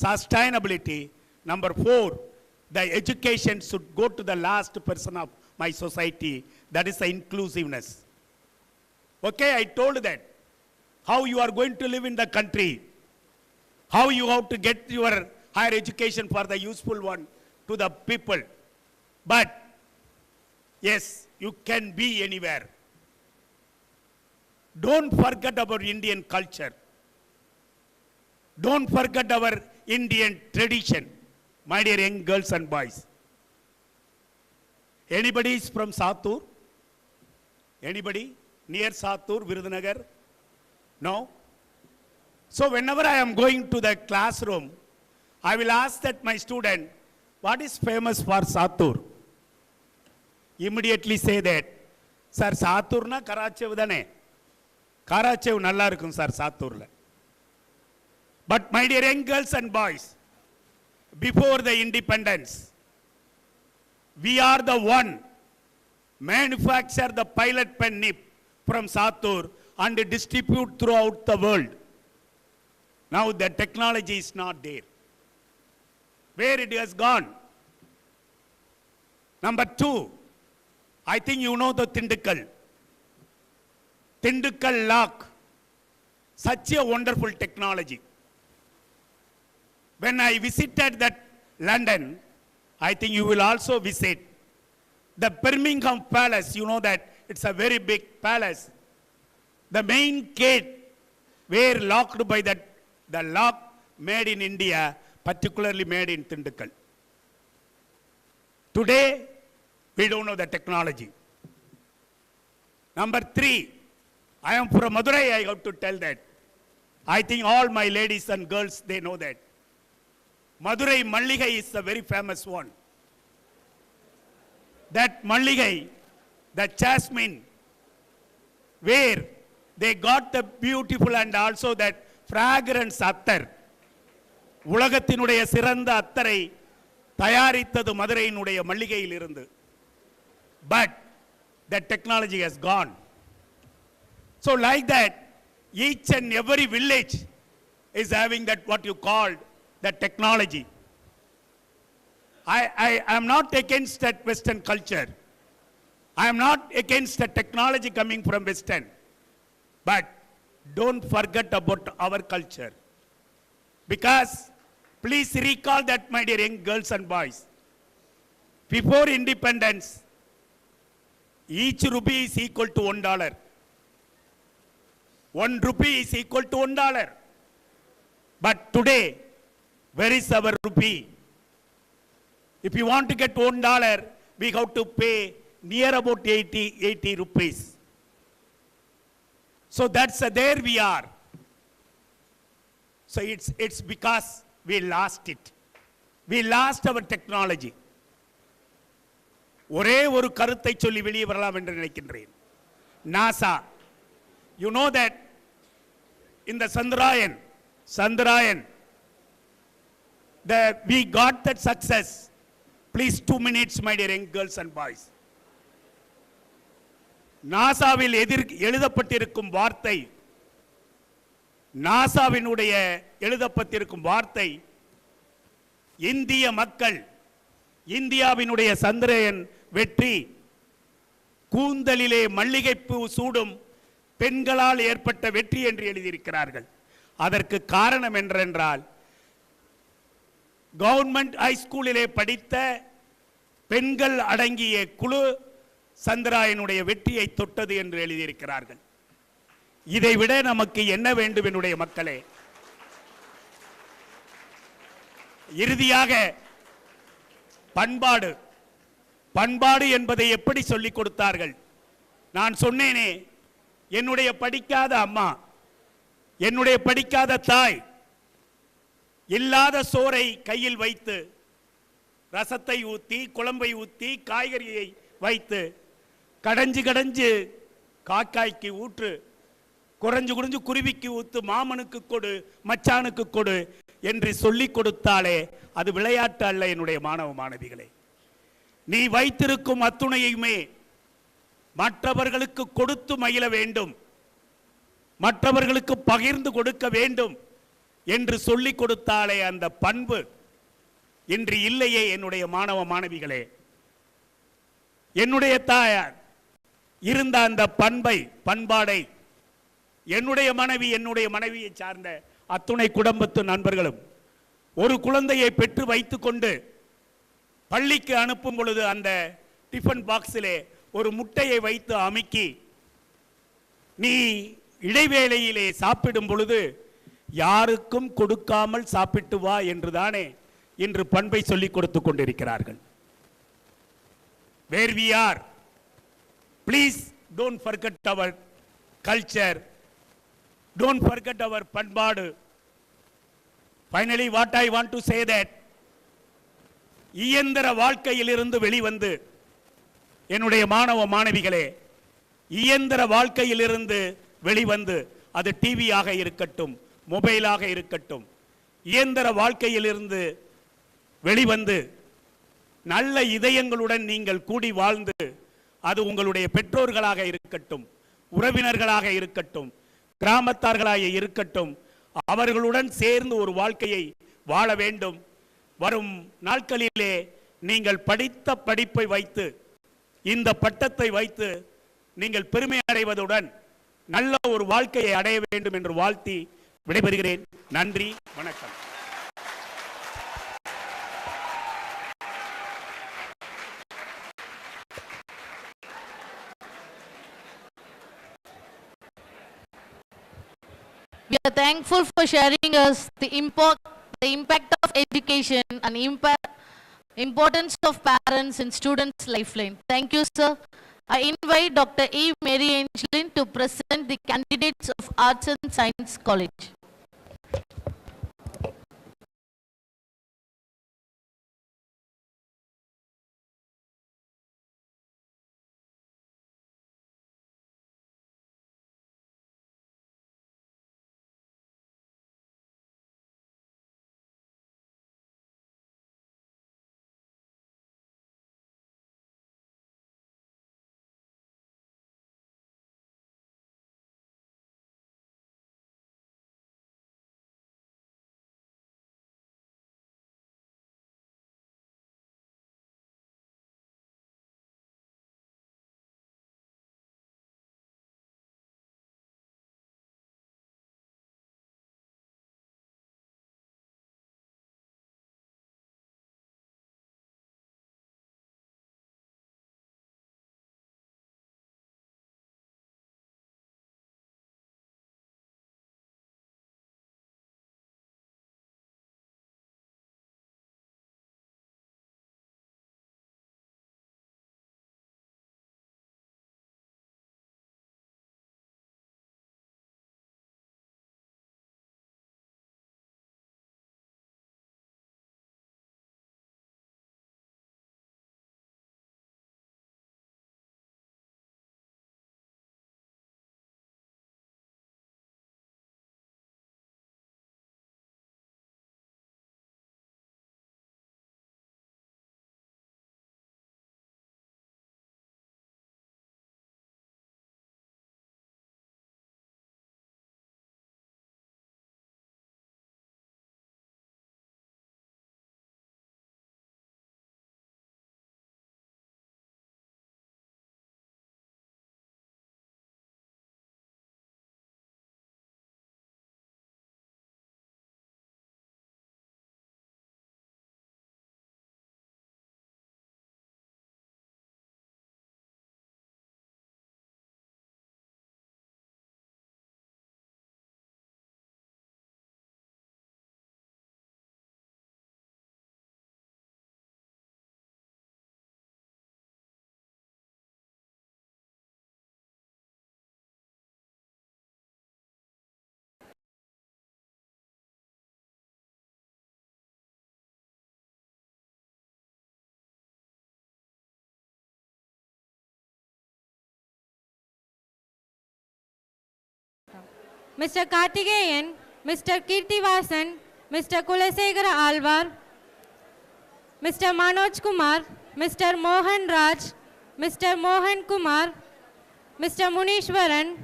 sustainability. Number 4, the education should go to the last person of my society. That is the inclusiveness. Okay, I told that. How you are going to live in the country, how you have to get your higher education for the useful one to the people. But yes, you can be anywhere. Don't forget our Indian culture. Don't forget our Indian tradition, my dear young girls and boys. Anybody is from Satur? Anybody? Near Satur, Virudhunagar? No? So whenever I am going to the classroom, I will ask that my student, what is famous for Satur? Immediately say that, sir, Satur na Karachev dane. Karachev nalla irukum sir Saturla. But my dear young girls and boys, before the independence, we are the one manufacture the pilot pen nib from Satur and distribute throughout the world. Now the technology is not there. Where it has gone? Number 2, I think you know the Tindukal. Tindukal lock. Such a wonderful technology. When I visited that London, I think you will also visit the Birmingham Palace. You know that it's a very big palace. The main gate were locked by the lock made in India, particularly made in Tindukal. Today, we don't know the technology. Number 3, I am from Madurai, I have to tell that. I think all my ladies and girls, they know that. Madurai Malligai is a very famous one. That Malligai, the jasmine, where they got the beautiful and also that fragrance attar. உலகத்தினுடைய சிறந்த அத்தரை தயாரித்தது மதுரையினுடைய மல்லிகையில் இருந்து. But that technology has gone. So like that, each and every village is having that what you called that technology. I am not against that Western culture. I am not against the technology coming from Western. But don't forget about our culture. Because please recall that, my dear young girls and boys. Before independence, each rupee is equal to $1. 1 rupee is equal to $1. But today, where is our rupee? If you want to get $1, we have to pay near about 80 rupees. So that's there we are. So it's because we lost it. We lost our technology. ஒரே ஒரு கருத்தை சொல்லி வெளியே வரலாம் என்று நினைக்கின்றேன். NASA. You know that in the Chandrayaan, we got that success. Please 2 minutes, my dear young girls and boys. நாசாவில் எழுதப்பட்டிருக்கும் வார்த்தை, நாசாவினுடைய எழுதப்பட்டிருக்கும் வார்த்தை, இந்திய மக்கள், இந்தியாவினுடைய சந்திரயான் வெற்றி கூந்தலிலே மல்லிகைப்பூ சூடும் பெண்களால் ஏற்பட்ட வெற்றி என்று எழுதியிருக்கிறார்கள். அதற்கு காரணம் என்றால் கவர்மெண்ட் ஹைஸ்கூலிலே படித்த பெண்கள் அடங்கிய குழு சந்திராயனுடைய வெற்றியை தொட்டது என்று எழுதியிருக்கிறார்கள். இதை விட நமக்கு என்ன வேண்டும் என்னுடைய மக்களே? இறுதியாக பண்பாடு என்பதை எப்படி சொல்லிக் கொடுத்தார்கள்? நான் சொன்னேனே, என்னுடைய படிக்காத அம்மா, என்னுடைய படிக்காத தாய் இல்லாத சோறை கையில் வைத்து ரசத்தை ஊத்தி, குழம்பை ஊத்தி, காய்கறியை வைத்து கடைஞ்சு காக்காய்க்கு ஊற்று, குறைஞ்சு குருவிக்கு ஊத்து, மாமனுக்கு கொடு, மச்சானுக்கு கொடு என்று சொல்லிக் கொடுத்தாலே அது விளையாட்டு அல்ல. என்னுடைய மாணவ மாணவிகளே, நீ வைத்திருக்கும் அத்துணையுமே மற்றவர்களுக்கு கொடுத்து மகிழ வேண்டும், மற்றவர்களுக்கு பகிர்ந்து கொடுக்க வேண்டும் என்று சொல்லிக் கொடுத்தாலே அந்த பண்பு இன்று இல்லையே. என்னுடைய மாணவ மாணவிகளே, என்னுடைய தாயார் இருந்த அந்த பண்பாடை என்னுடைய மனைவியை சார்ந்த அத்துணை குடும்பத்து நண்பர்களும் ஒரு குழந்தையை பெற்று வைத்துக் கொண்டு பள்ளிக்கு அனுப்பும் பொழுது அந்த டிஃபன் பாக்ஸிலே ஒரு முட்டையை வைத்து அமுக்கி நீ இடைவேளையிலே சாப்பிடும் பொழுது யாருக்கும் கொடுக்காமல் சாப்பிட்டு வா என்றுதானே இன்று பண்பை சொல்லிக் கொடுத்து கொண்டிருக்கிறார்கள். where we are. Please don't forget our culture. Don't forget our panbadu. Finally, what I want to say that இயந்திர வாழ்க்கையிலிருந்து வெளிவந்து என்னுடைய மாணவ மாணவிகளே, இயந்திர வாழ்க்கையிலிருந்து வெளிவந்து அது டிவியாக இருக்கட்டும், மொபைலாக இருக்கட்டும், இயந்திர வாழ்க்கையிலிருந்து வெளிவந்து நல்ல இதயங்களுடன் நீங்கள் கூடி வாழ்ந்து, அது உங்களுடைய பெற்றோர்களாக இருக்கட்டும், உறவினர்களாக இருக்கட்டும், கிராமத்தார்களாக இருக்கட்டும், அவர்களுடன் சேர்ந்து ஒரு வாழ்க்கையை வாழ வேண்டும். வரும் நாட்களிலே நீங்கள் படித்த படிப்பை வைத்து, இந்த பட்டத்தை வைத்து நீங்கள் பெருமை அடைவதுடன் நல்ல ஒரு வாழ்க்கையை அடைய வேண்டும் என்று வாழ்த்தி விடைபெறுகிறேன். நன்றி, வணக்கம். We are thankful for sharing us the impact of education and importance of parents in students' lifeline. Thank you, sir. I invite Dr. E. Mary Angelin to present the candidates of Arts and Science College. Mr. Kartigeyan, Mr. Kirtivasan, Mr. Kulasegara Alvar, Mr. Manoj Kumar, Mr. Mohan Raj, Mr. Mohan Kumar, Mr. Munishwaran,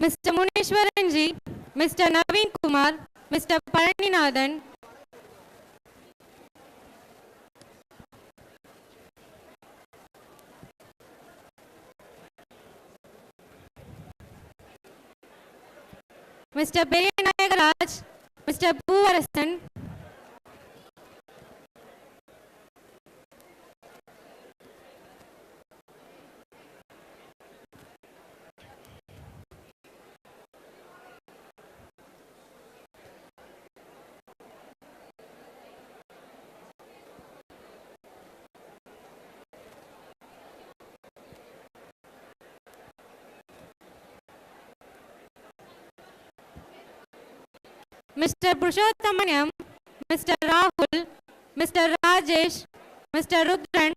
Mr. Munishwaranji, Mr. Naveen Kumar, Mr. Palaninathan, Mr. Periyanayagaraj, Mr. Poovarasan, Mr. Purushottamaniam, Mr. Rahul, Mr. Rajesh, Mr. Rudran,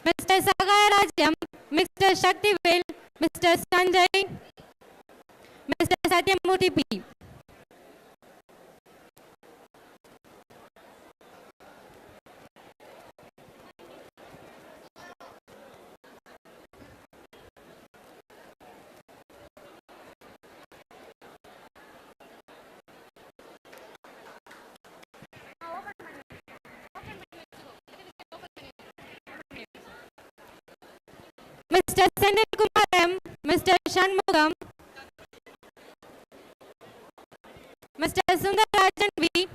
Mr. Sagayarajam, Mr. Shaktivel, Mr. Sanjay, Mr. Satyamurthy P. Mr. Senil Kumar M, Mr. Shanmugam, Mr. Sundarajan V,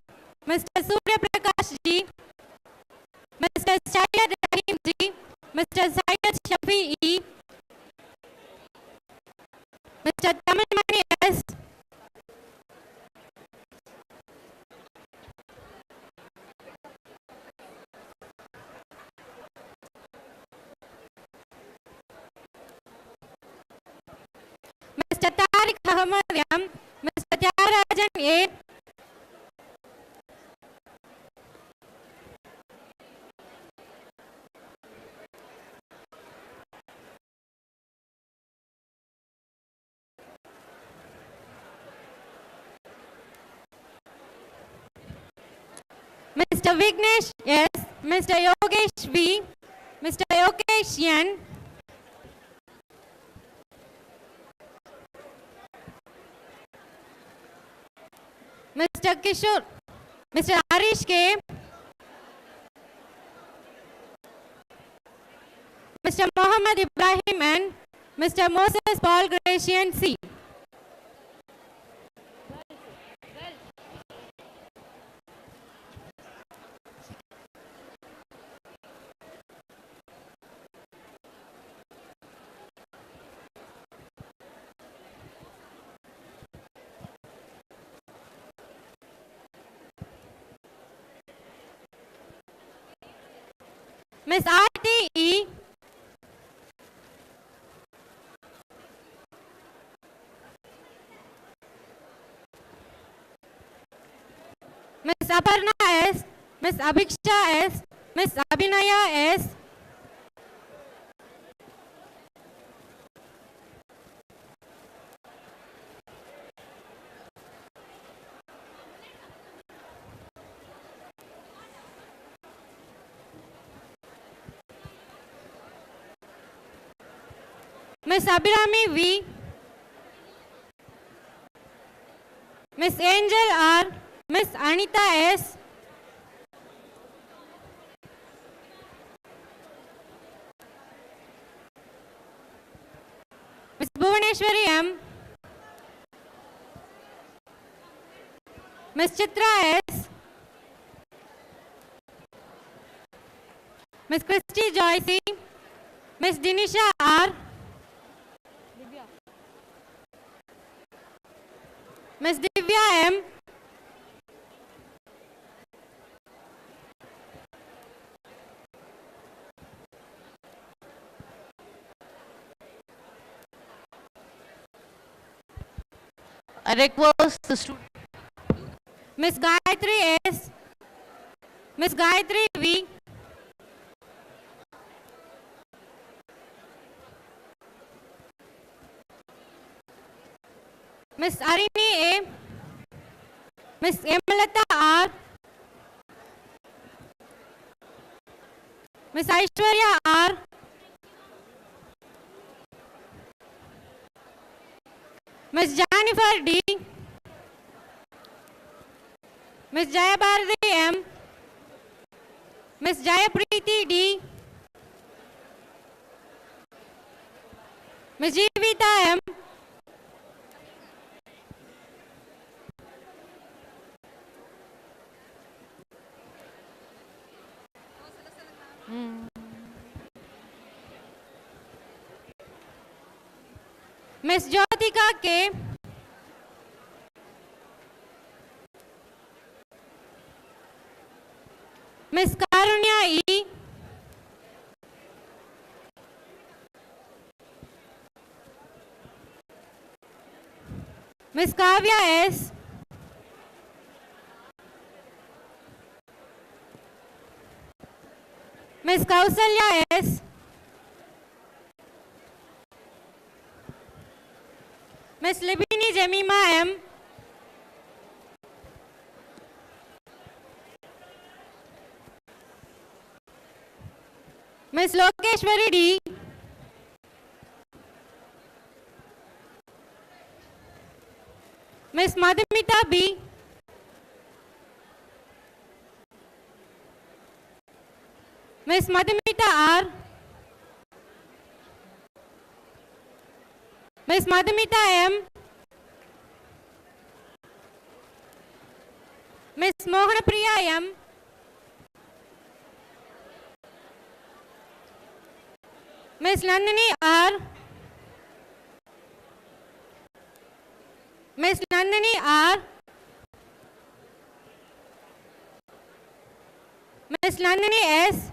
Mr. Surya Prakash Ji, Mr. Syed Rahim Ji, Mr. Syed Shafi E, Mr. Tamil Mani S, Mr. Tariq Ahmad M, Mr. Tyagarajan A, Mr. Vignesh S, Mr. Yogesh V, Mr. Yogesh N, Mr. Kishore, Mr. Harish K, Mr. Mohammed Ibrahim N, Mr. Moses Paul Gratian C. Miss Aarti E, Miss Aparna S, Miss Abhiksha S, Miss Abhinaya S, Miss Abhirami V, Miss Angel R, Miss Anita S, Miss Bhuvaneshwari M, Miss Chitra S, Miss Christy Joyce, Miss Dinisha R, Miss Divya M, I request the student. Miss Gayatri S, Miss Gayatri V, Miss Arini A, Miss Emalata R, Miss Aishwarya R, Miss Jennifer D, Miss Jayabharati M, Miss Jayapreeti D, Miss Jeevita M, Miss Jyotika K, Miss Karunya E, Miss Kavya S, Miss Kausalya S, Miss Libini Jemima M, Miss Lokeshwari D, Miss Madhumita B, Miss Madhumita R, Miss Madhumita M, Miss Mohanapriya M, Miss Nandini R, Miss Nandini R, Miss Nandini S,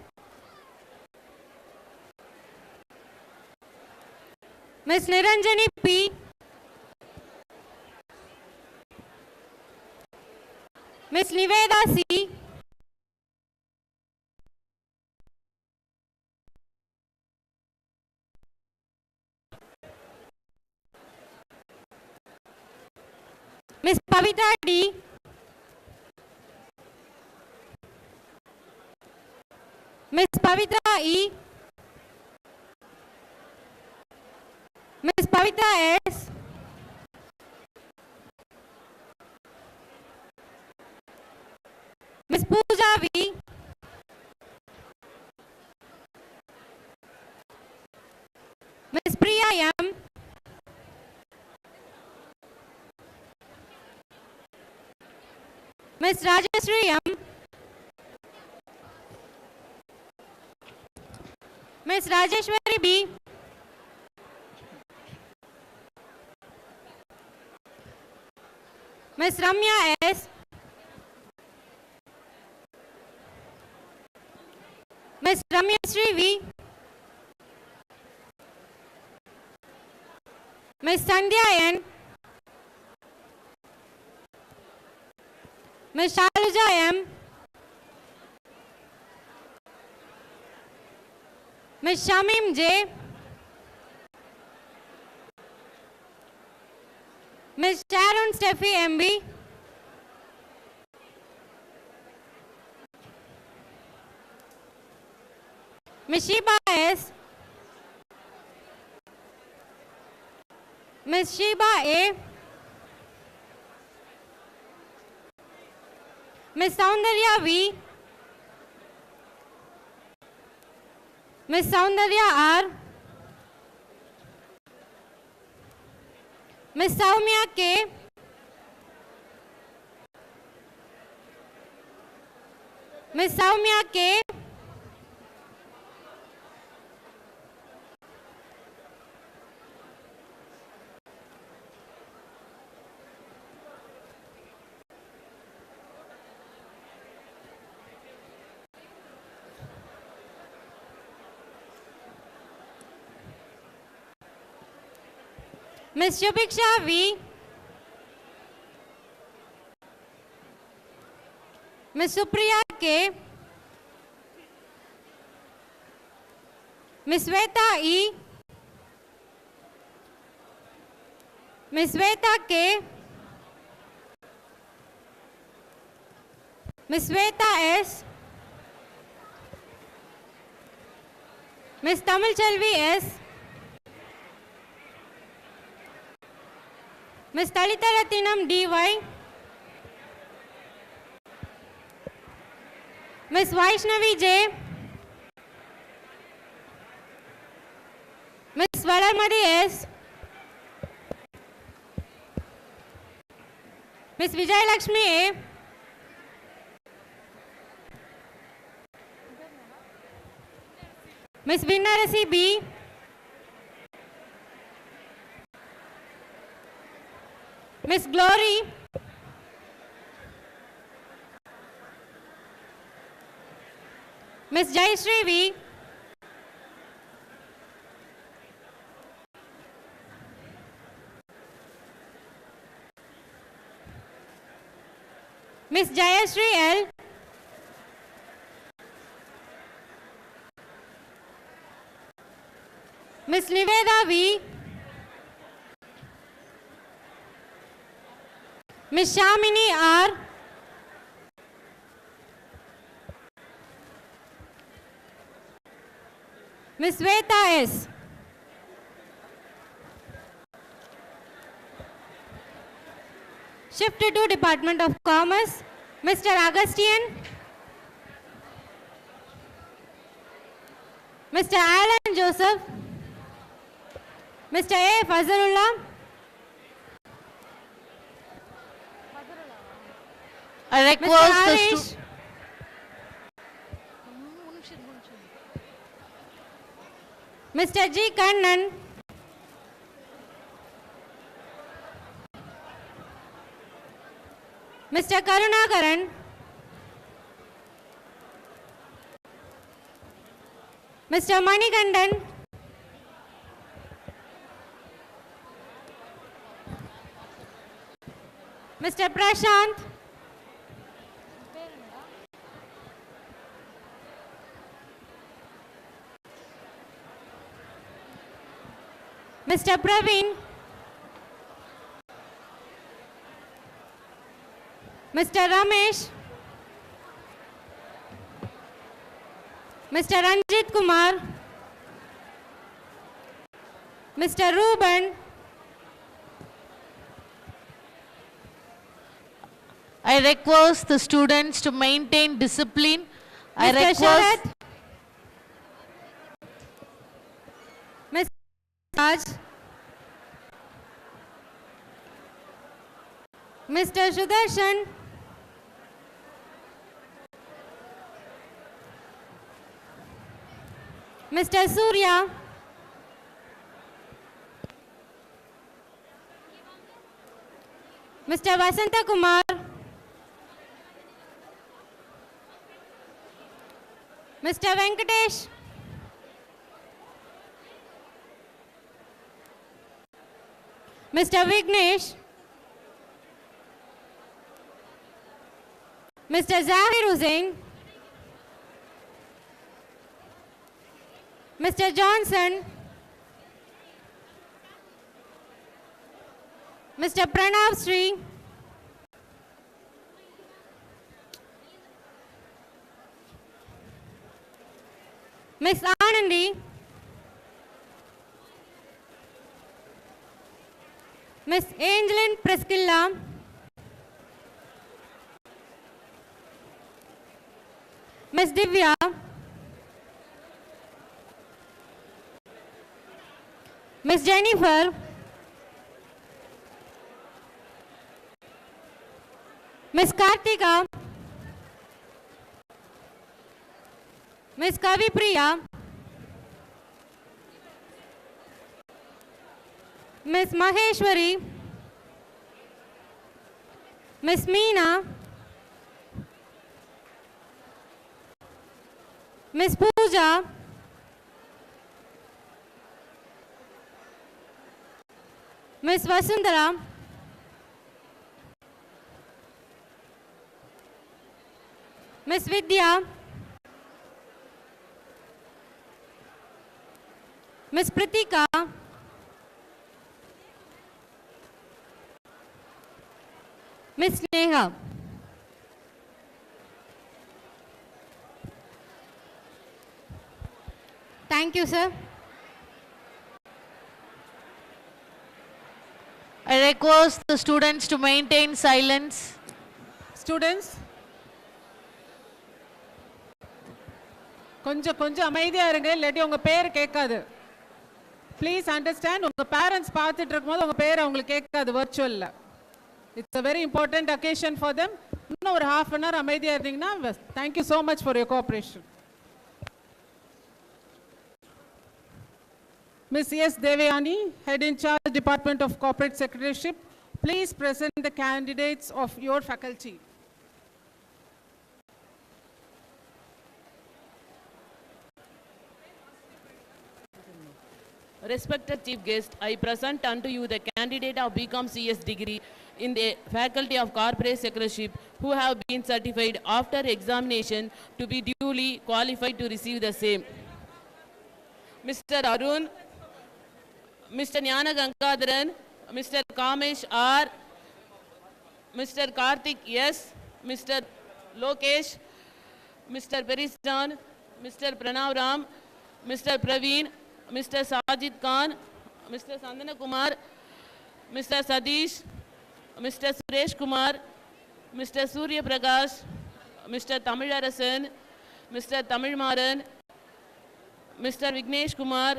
Miss Niranjani P, Miss Niveda C, Miss Pavitra D, Miss Pavitra E, Miss Pavitra S, Miss Pooja V, Miss Priya M, Miss Rajeshri M, Miss Rajeshwari B, Miss Ramya S, Miss Ramya Sri V, Miss Sandhya N, Miss Shaluja M, Miss Shamim J, Miss Sharon Steffi MB, Miss Sheba S, Miss Sheba A, Miss Soundarya V, Miss Soundarya R, Miss Soumya K, Miss Soumya K, Miss Shubiksha V, Miss Supriya K, Miss Sweta E, Miss Sweta K, Miss Sweta S, Miss Tamil Chelvi S, Miss Talitha Ratinam DY, Miss Vaishnavi J, Miss Valarmadi S, Miss Vijay Lakshmi A, Miss Vinnarasi B, Miss Glory, Miss Jayashree V, Miss Jayashree L, Miss Niveda V, Miss Shamini R, Miss Sweta S, shifted to Department of Commerce, Mr. Augustine, Mr. Alan Joseph, Mr. A. Fazlullah, I Mr. request the Arish, Mr. G. Kannan, Mr. Karunakaran, Mr. Manikandan, Mr. Prashant, Mr. Praveen, Mr. Ramesh, Mr. Ranjit Kumar, Mr. Ruben, I request the students to maintain discipline. I Mr. request Sharath, Mr. Raj, Mr. Sudarshan, Mr. Surya, Mr. Vasanta Kumar, Mr. Venkatesh, Mr. Vignesh, Mr. Zahir Hussain, Mr. Johnson, Mr. Pranav Sri, Miss Anandi, Miss Angeline Preskilla, Miss Divya, Miss Jennifer, Miss Kartika, Miss Kavi Priya, Miss Maheshwari, Miss Meena, Miss Pooja, Miss Vasundhara, Miss Vidya, Miss Pritika, Miss Neha. Thank you, sir. I request the students to maintain silence. Students, கொஞ்சம் அமைதியா இருங்க, இல்லாட்டி உங்க பேர் கேட்காது. Please understand, உங்க parents பார்த்துட்டு இருக்கும்போது உங்க பேர் அவங்களுக்கு கேட்காது virtualல. It's a very important occasion for them. இன்னும் ஒரு half an hour அமைதியா இருந்தீங்கன்னா, thank you so much for your cooperation. Ms. S. Devayani, Head in Charge, Department of Corporate Secretaryship, please present the candidates of your faculty. Respected Chief Guest, I present unto you the candidate of BCom CS degree in the Faculty of Corporate Secretaryship who have been certified after examination to be duly qualified to receive the same. Mr. Arun, Mr. Jnana Gankadaran, Mr. Kamesh R, Mr. Karthik S, Mr. Lokesh, Mr. Peristan, Mr. Pranav Ram, Mr. Praveen, Mr. Sajid Khan, Mr. Sandana Kumar, Mr. Sadish, Mr. Suresh Kumar, Mr. Surya Prakash, Mr. Tamilarasan, Mr. Tamil Maran, Mr. Vignesh Kumar,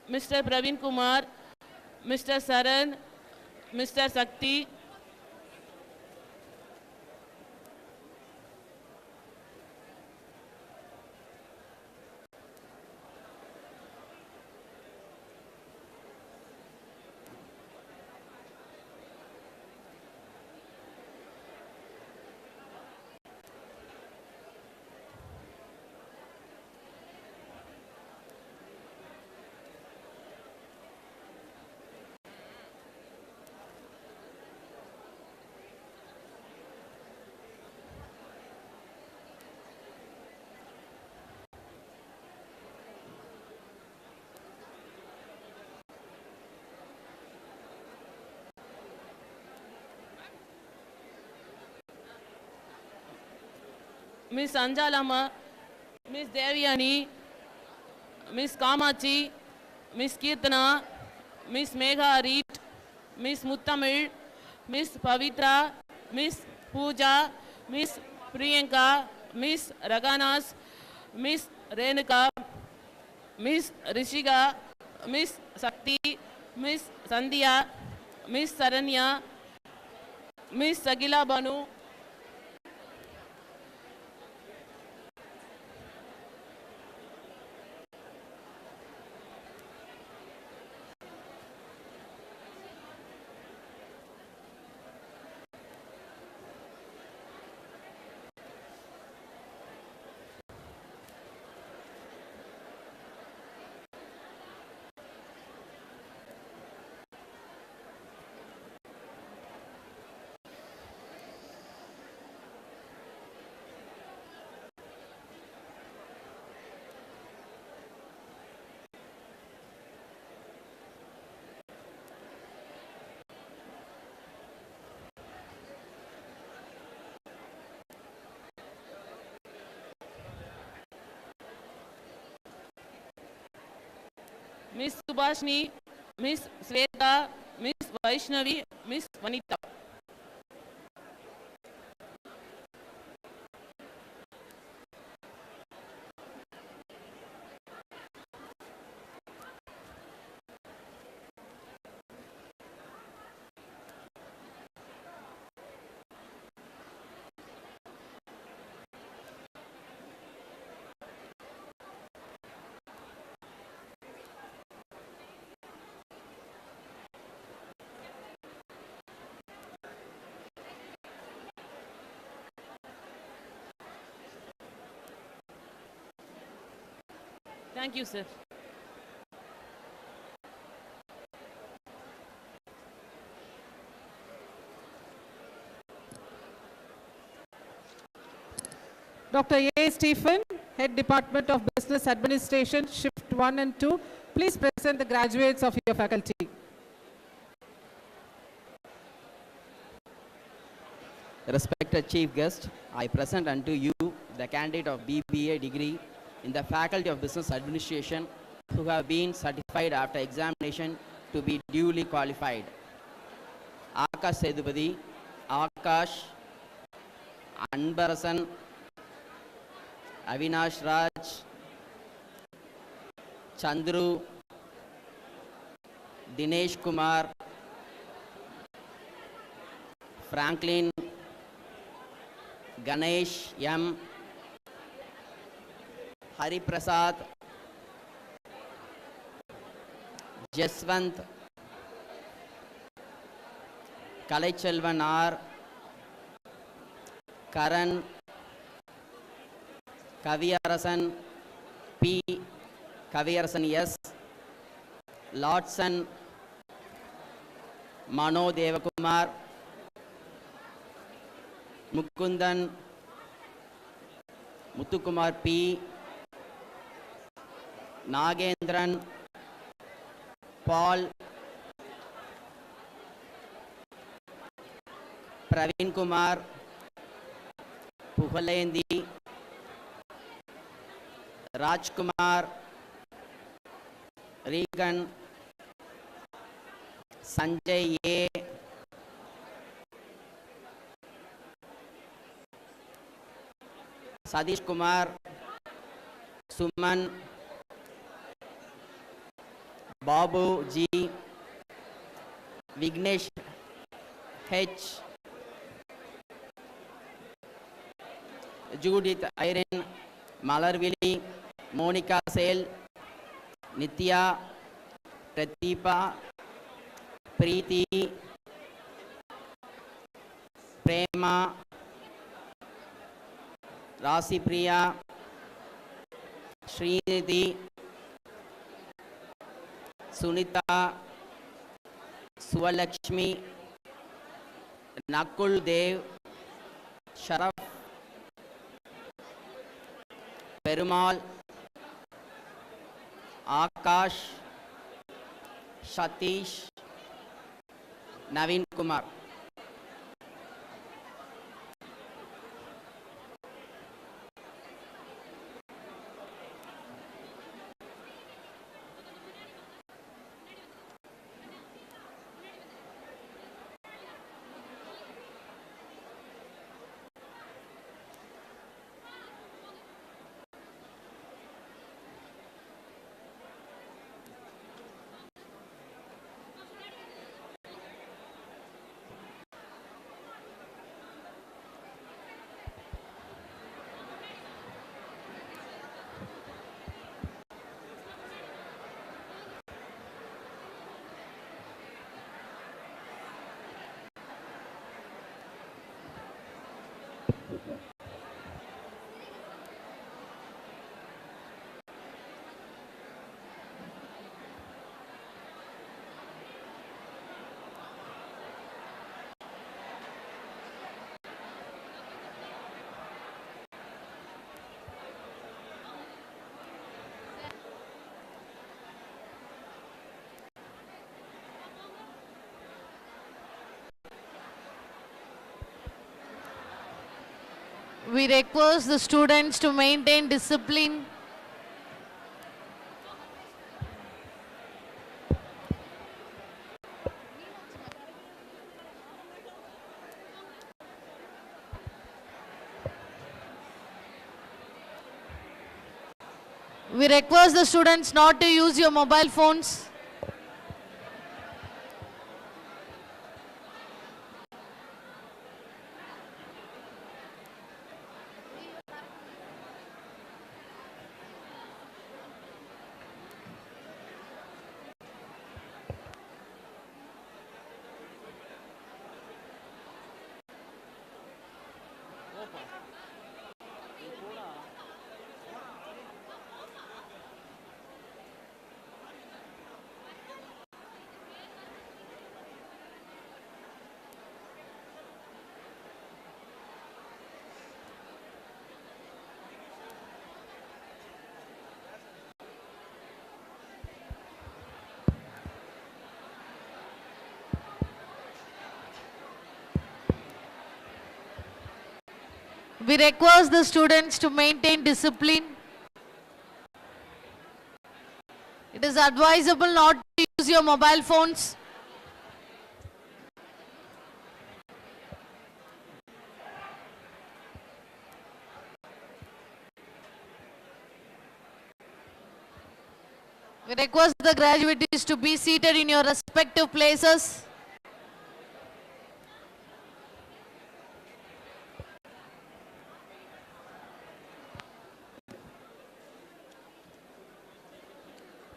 Mr. Praveen Kumar, Mr. Saran, Mr. Sakti, Miss Anjalama, Miss Devyani, Miss Kamachi, Miss Kirtana, Miss Megha Arit, Miss Muttamil, Miss Pavitra, Miss Pooja, Miss Priyanka, Miss Raganas, Miss Renuka, Miss Rishika, Miss Sakti, Miss Sandhya, Miss Saranya, Miss Sagila Banu, Miss Subhashni, Miss Sweta, Miss Vaishnavi, Miss Vanita. Thank you, sir. Dr. A. Stephen, Head Department of Business Administration, Shift 1 and 2, please present the graduates of your faculty. Respected Chief Guest, I present unto you the candidate of BBA degree in the Faculty of Business Administration who have been certified after examination to be duly qualified. Akash Sedupati, Akash, Anbarasan, Avinash Raj, Chandru, Dinesh Kumar, Franklin, Ganesh M, Hari Prasad, Jaswant, Kalaiselvan R, Karan, Kaviyarasan P, Kaviyarasan S, Lordson, Mano Devakumar, Mukundan, Muthukumar P, Nagendran, Paul, Praveen Kumar, Puhalendi, Rajkumar, Regan, Sanjay A, Sadish Kumar, Suman, Babu G, Vignesh H, Judith Irene, Malarvili, Monica Sale, Nitya, Pratipa, Preeti, Prema, Rasi Priya, Srinidhi, Sunita, Suvalakshmi, Nakul Dev, Sharaf, Perumal, Akash, Satish, Naveen Kumar. We request the students to maintain discipline. We request the students not to use your mobile phones. We request the students to maintain discipline. It is advisable not to use your mobile phones. We request the graduates to be seated in your respective places.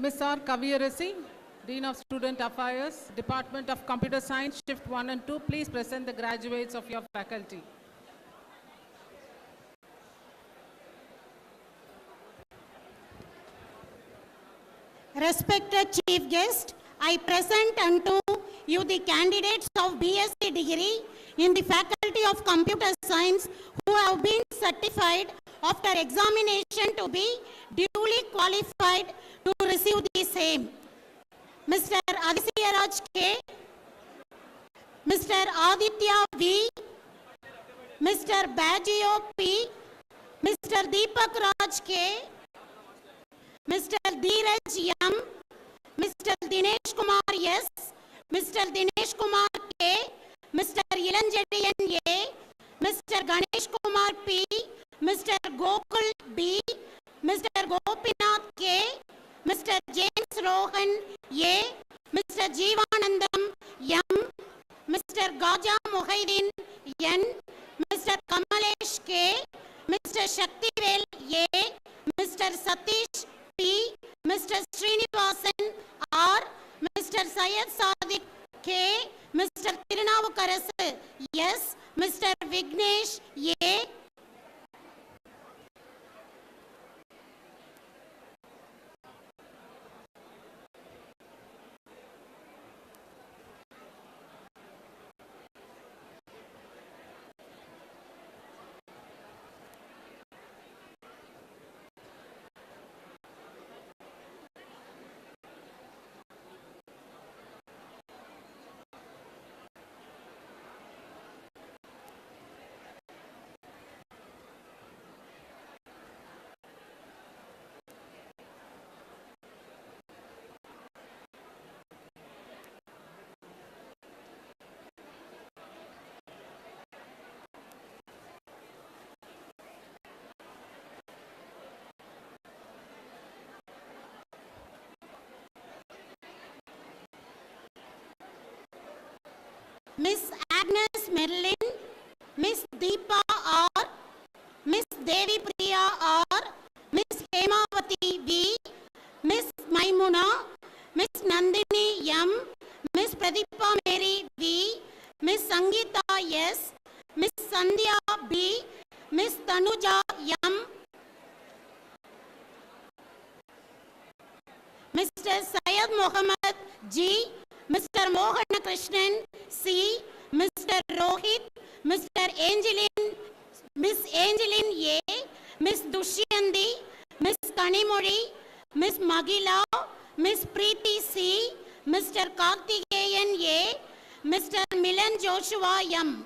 Ms. R. Kaviyarasi, Dean of Student Affairs, Department of Computer Science, Shift 1 and 2, please present the graduates of your faculty. Respected Chief Guest, I present unto you the candidates of BSc degree in the Faculty of Computer Science who have been certified after examination to be duly qualified to receive the same. Mr. Adisiyaraj K, Mr. Aditya V, Mr. Bajio P, Mr. Deepak Raj K, Mr. Dheeraj M, Mr. Dinesh Kumar S, Mr. Dinesh Kumar K, Mr. Ilanjadiyan A, Mr. Ganesh Kumar P, Mr. Gokul B, Mr. Gopinath K, Mr. James Rohan A, Mr. Jeevanandam M, Mr. Gaja Muhaidin N, Mr. Kamalesh K, Mr. Shaktivel A, Mr. Satish P, Mr. Srinivasan R, Mr. Syed Sadiq K, Mr. Tirunavukarasu S, Mr. Vignesh A, Miss Agnes Merlin, Miss Deepa R, Miss Devi Priya R, Miss Hemavati V, Miss Maimuna, Miss Nandini M, Miss Pradeepa Mary V, Miss Sangeeta S, Miss Sandhya B, Miss Tanuja M, Mr. Syed Mohammed G, Mr. Mohan Krishnan C, Mr. Rohit, Mr. Angeline, Miss Angeline A, Miss Dushyandi, Miss Kanimori, Miss Magila, Miss Preeti C, Mr. Karthikeyan A, Mr. Milan Joshua M.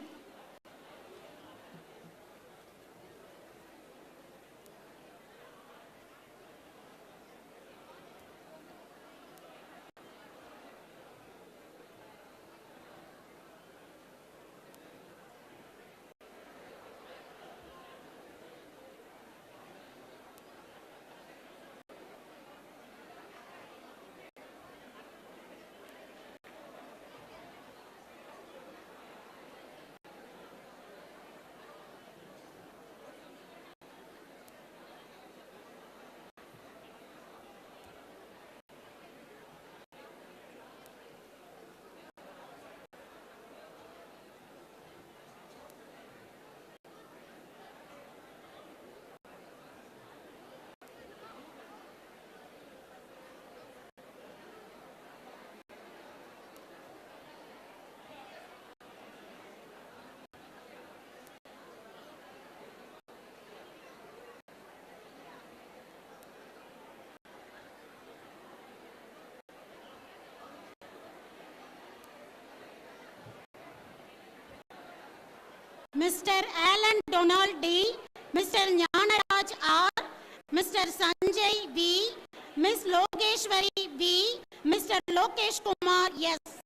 Mr. Alan Donald D, Mr. Jnanaraj R, Mr. Sanjay V, Ms. Logeshwari V, Mr. Lokesh Kumar S.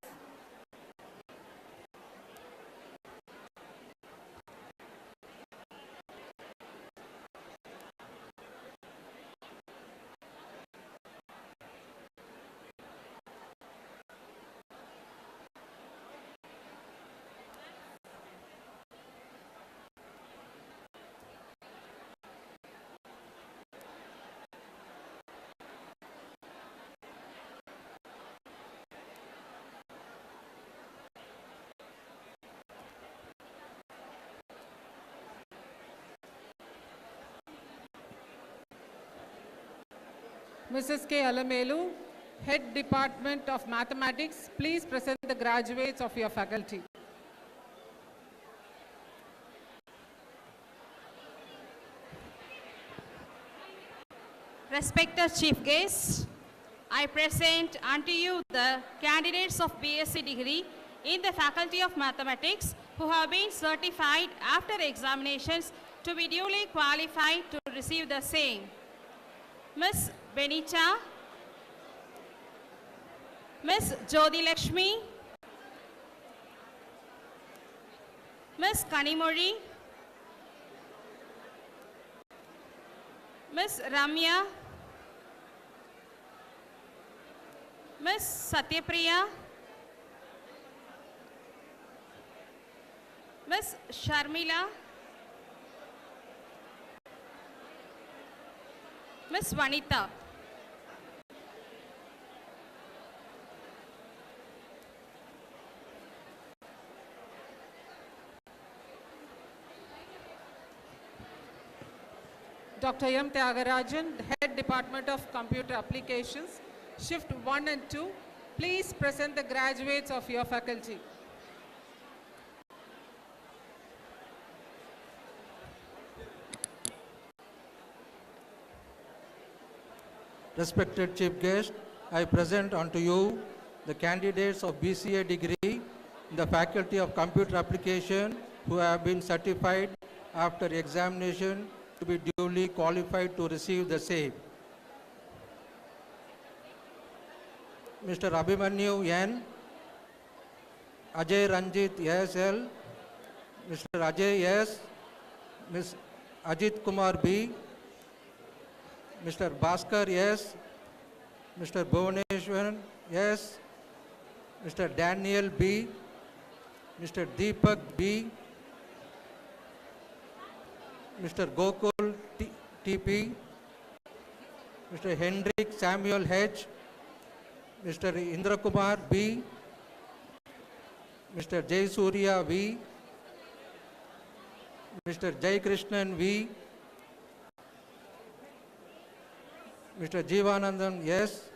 Mrs. K. Alamelu, Head Department of Mathematics, please present the graduates of your faculty. Respected Chief Guest, I present unto you the candidates of BSc degree in the Faculty of Mathematics who have been certified after examinations to be duly qualified to receive the same. Ms. Benita, Ms. Jodi Lakshmi, Ms. Kanimuri, Ms. Ramya, Ms. Satyapriya, Ms. Sharmila, Ms. Vanita. Dr. M. Tyagarajan, Head Department of Computer Applications, Shift 1 and 2, please present the graduates of your faculty. Respected Chief Guest, I present unto you the candidates of BCA degree in the Faculty of Computer Application who have been certified after examination to be duly qualified to receive the same. Mr. Abhimanyu N, Ajay Ranjit S.L., Mr. Ajay S., Ms. Ajit Kumar B., Mr. Bhaskar S., Mr. Bhuvaneshwaran S., Mr. Daniel B., Mr. Deepak B., Mr. Gokul T.P., Mr. Hendrik Samuel H., Mr. Indra Kumar B., Mr. Jayasuriya V., Mr. Jai Krishnan V., Mr. Jeevanandan S.,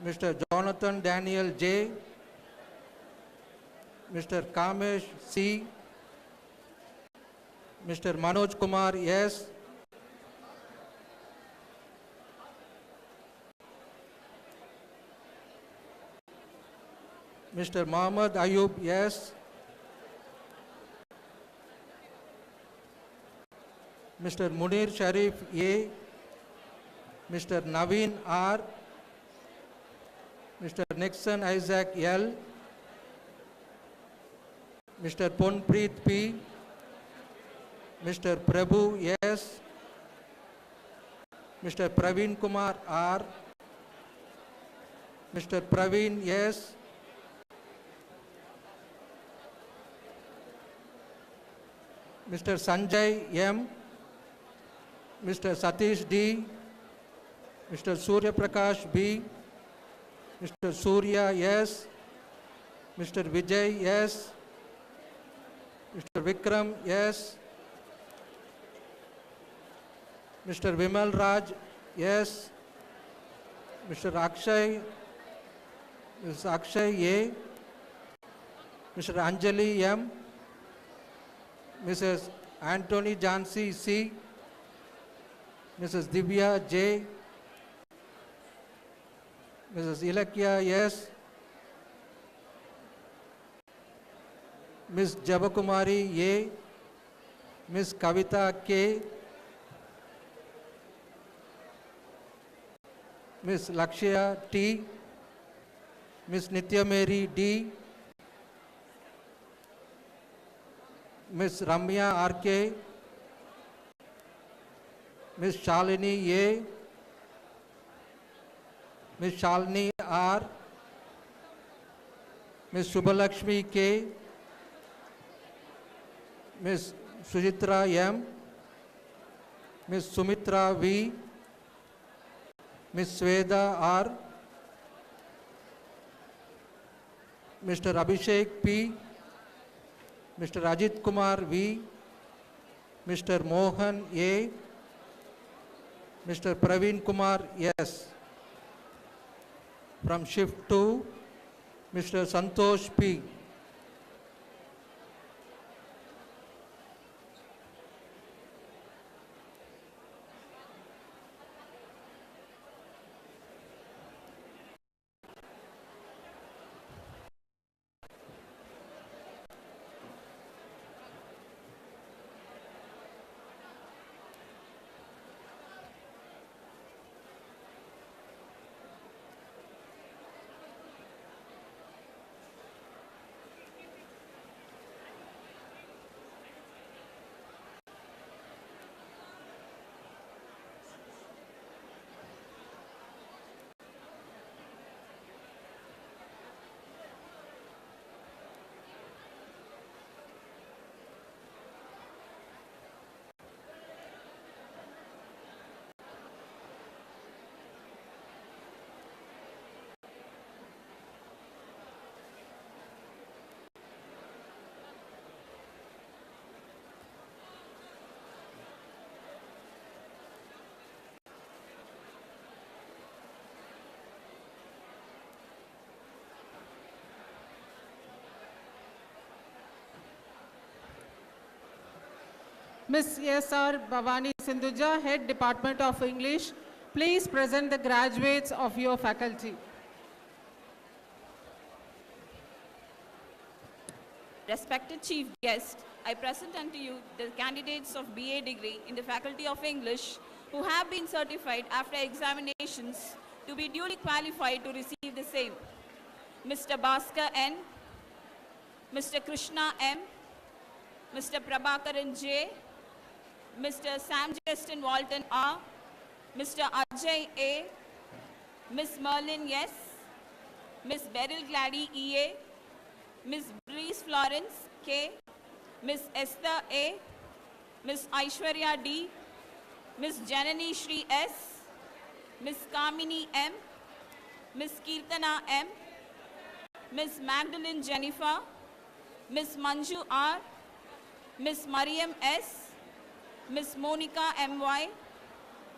Mr. Jonathan Daniel J., Mr. Kamesh C., Mr. Manoj Kumar S., Mr. Mohammad Ayub S., Mr. Munir Sharif A., Mr. Naveen R., Mr. Nixon Isaac L., Mr. Ponpreet P., Mr. Prabhu S., Mr. Praveen Kumar R., Mr. Praveen S., Mr. Sanjay M., Mr. Satish D., Mr. Surya Prakash B., Mr. Surya S., Mr. Vijay S., Mr. Vikram S., Mr. Vimal Raj S., Mr. Akshay, Mr. Akshay A., Mr. Anjali M., Mrs. Anthony Jansi C., Mrs. Divya J., Mrs. Ilakya S., Ms. Jabakumari A, Ms. Kavita K, Ms. Lakshya T, Ms. Nitya Mary D, Ms. Ramya RK, Ms. Shalini A, Ms. Shalini R, Ms. Subhalakshmi K, Ms. Sujitra M, Ms. Sumitra V, Ms. Sweda R, Mr. Abhishek P, Mr. Ajit Kumar V, Mr. Mohan A, Mr. Praveen Kumar S. From shift 2, Mr. Santosh P. Ms. S.R. Bhavani Sindhuja, Head Department of English, please present the graduates of your faculty. Respected Chief Guest, I present unto you the candidates of BA degree in the Faculty of English who have been certified after examinations to be duly qualified to receive the same. Mr. Bhaskar N, Mr. Krishna M, Mr. Prabhakaran J, Mr. Sam Justin Walton R, Mr. Ajay A, Ms. Merlin S, Ms. Beryl Glady EA, Ms. Breeze Florence K, Ms. Esther A, Ms. Aishwarya D, Ms. Janani Shri S, Ms. Kamini M, Ms. Kirtana M, Ms. Magdalene Jennifer, Ms. Manju R, Ms. Mariam S, Ms. Monica M.Y.,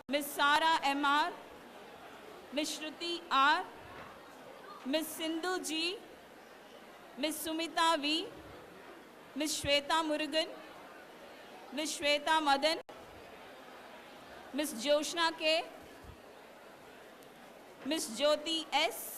Ms. Sara M.R., Ms. Shruti R., Ms. Sindhu G., Ms. Sumita V., Ms. Shweta Murugan, Ms. Shweta Madan, Ms. Joshna K., Ms. Jyoti S.,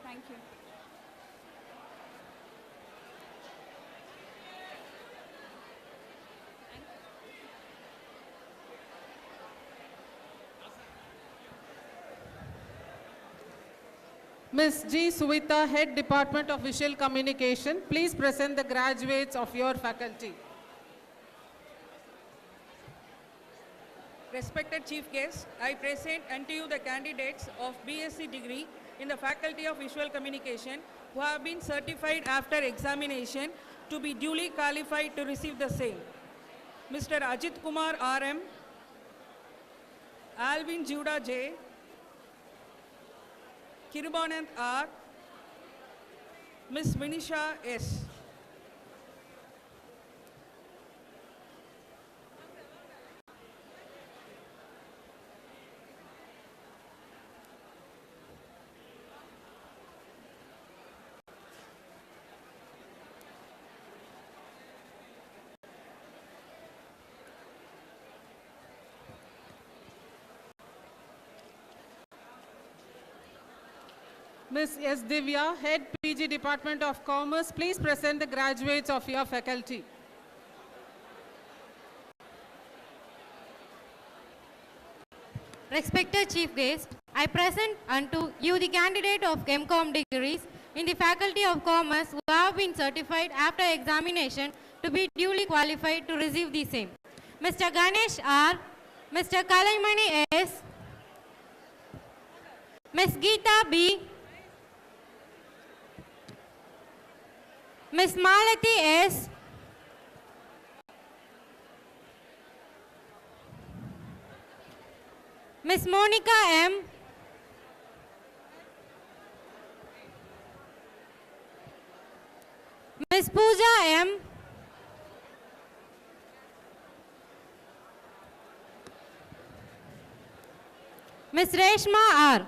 Thank you. Ms. G. Suvita, Head Department of Visual Communication, please present the graduates of your faculty. Respected Chief Guest, I present unto you the candidates of BSc degree in the Faculty of Visual Communication who have been certified after examination to be duly qualified to receive the same. Mr. Ajit Kumar RM, Alvin Judah J, Kirubanand R, Ms. Vinisha S. Ms. S. Divya, Head PG Department of Commerce, please present the graduates of your faculty. Respected Chief Guest, I present unto you the candidate of MCOM degrees in the Faculty of Commerce who have been certified after examination to be duly qualified to receive the same. Mr. Ganesh R, Mr. Kalaimani S, Ms. Geeta B, Ms. Malati S, Ms. Monica M, Ms. Pooja M, Ms. Reshma R.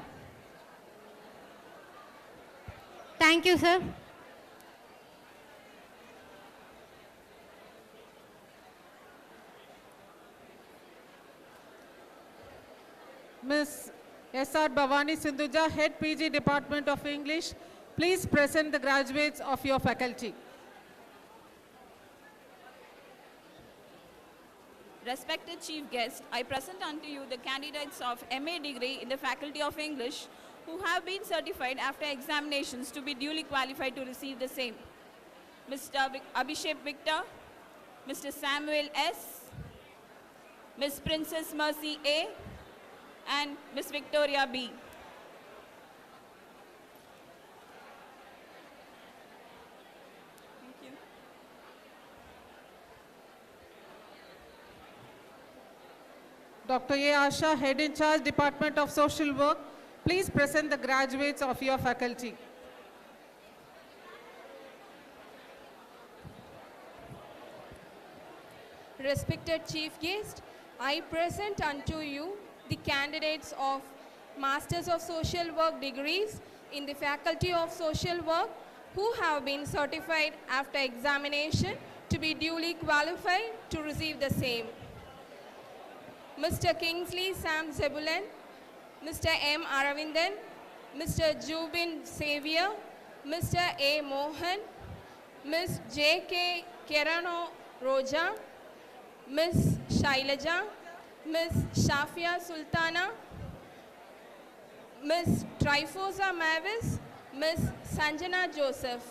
Thank you, sir. Ms. S.R. Bhavani Sindhuja, Head PG Department of English, please present the graduates of your faculty. Respected Chief Guest, I present unto you the candidates of MA degree in the Faculty of English who have been certified after examinations to be duly qualified to receive the same. Mr. Abhishek Victor, Mr. Samuel S, Ms. Princess Mercy A, and Ms. Victoria B. Thank you. Dr. A. Asha, Head in Charge, Department of Social Work, please present the graduates of your faculty. Respected Chief Guest, I present unto you the candidates of Masters of Social Work degrees in the Faculty of Social Work who have been certified after examination to be duly qualified to receive the same. Mr. Kingsley Sam Zebulan, Mr. M. Aravindan, Mr. Jubin Xavier, Mr. A. Mohan, Ms. J.K. Kerano Roja, Ms. Shailaja, Ms. Shafia Sultana, Ms. Trifosa Mavis, Ms. Sanjana Joseph.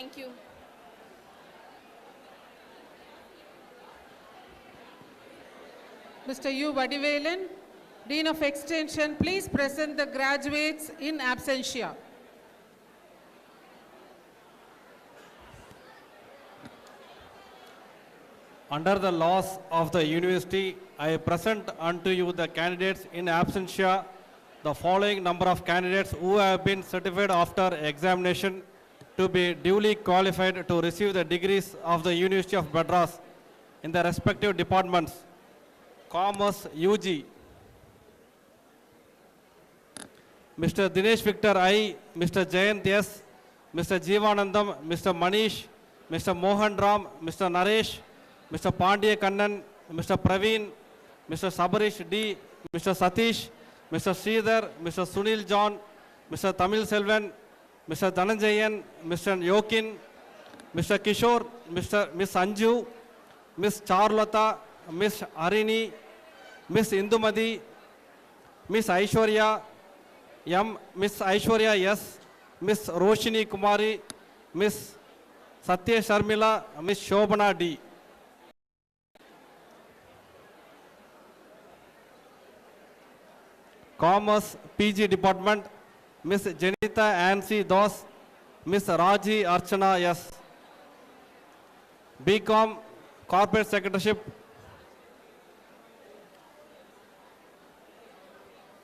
Thank you. Mr. U. Vadivelan, Dean of Extension, please present the graduates in absentia. Under the laws of the university, I present unto you the candidates in absentia the following number of candidates who have been certified after examination to be duly qualified to receive the degrees of the University of Madras in the respective departments. Commerce UG, Mr. Dinesh Victor I, Mr. Jayant S, Mr. Jeevanandam, Mr. Manish, Mr. Mohan Ram, Mr. Naresh, Mr. Pandya Kannan, Mr. Praveen, Mr. Sabarish D, Mr. Satish, Mr. Sridhar, Mr. Sunil John, Mr. Tamil Selvan, Mr. Dhananjayan, Mr. Yokin, Mr. Kishore, Miss Anju, Miss Charlata, Miss Harini, Miss Indumadi, Miss Aishwarya M, Miss Aishwarya S, Miss Roshini Kumari, Miss Satya Sharmila, Miss Shobana D. Commerce PG Department, Miss Janita Ansi Dos, Miss Raji Archana S. BCom Corporate Secretaryship,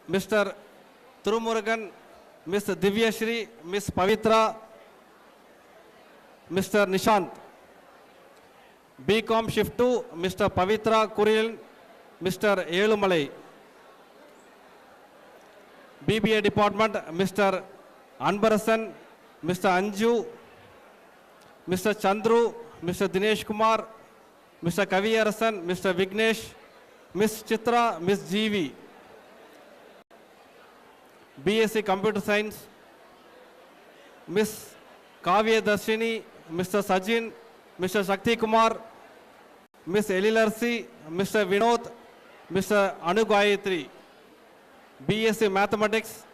Mr. Thurumurugan, Miss Divyashri, Miss Pavitra, Mr. Nishant. BCom Shift 2, Mr. Pavitra Kuril, Mr. Elumalai. BBA Department, Mr. Anbarasan, Mr. Anju, Mr. Chandru, Mr. Dinesh Kumar, Mr. Kavi Arasan, Mr. Vignesh, Miss Chitra, Miss GV. BSc Computer Science, Miss Kavya Darshini, Mr. Sajin, Mr. Shakti Kumar, Miss Elilarsi, Mr. Vinod, Mr. Anu Gayatri. BSc Mathematics,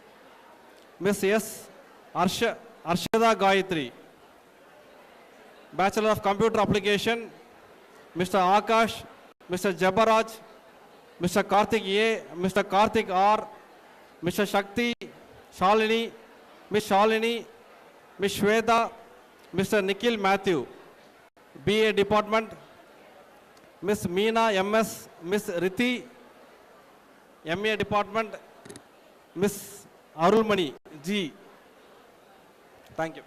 Miss S. Arshada Gayatri. Bachelor of Computer Application, Mr. Akash, Mr. Jabaraj, Mr. Karthik A, Mr. Karthik R, Mr. Shakti, Shalini, Miss Shalini, Miss Shweta, Mr. Nikhil Matthew. BA Department, Miss Meena MS, Miss Riti. MA Department, Miss Arulmani G. Thank you.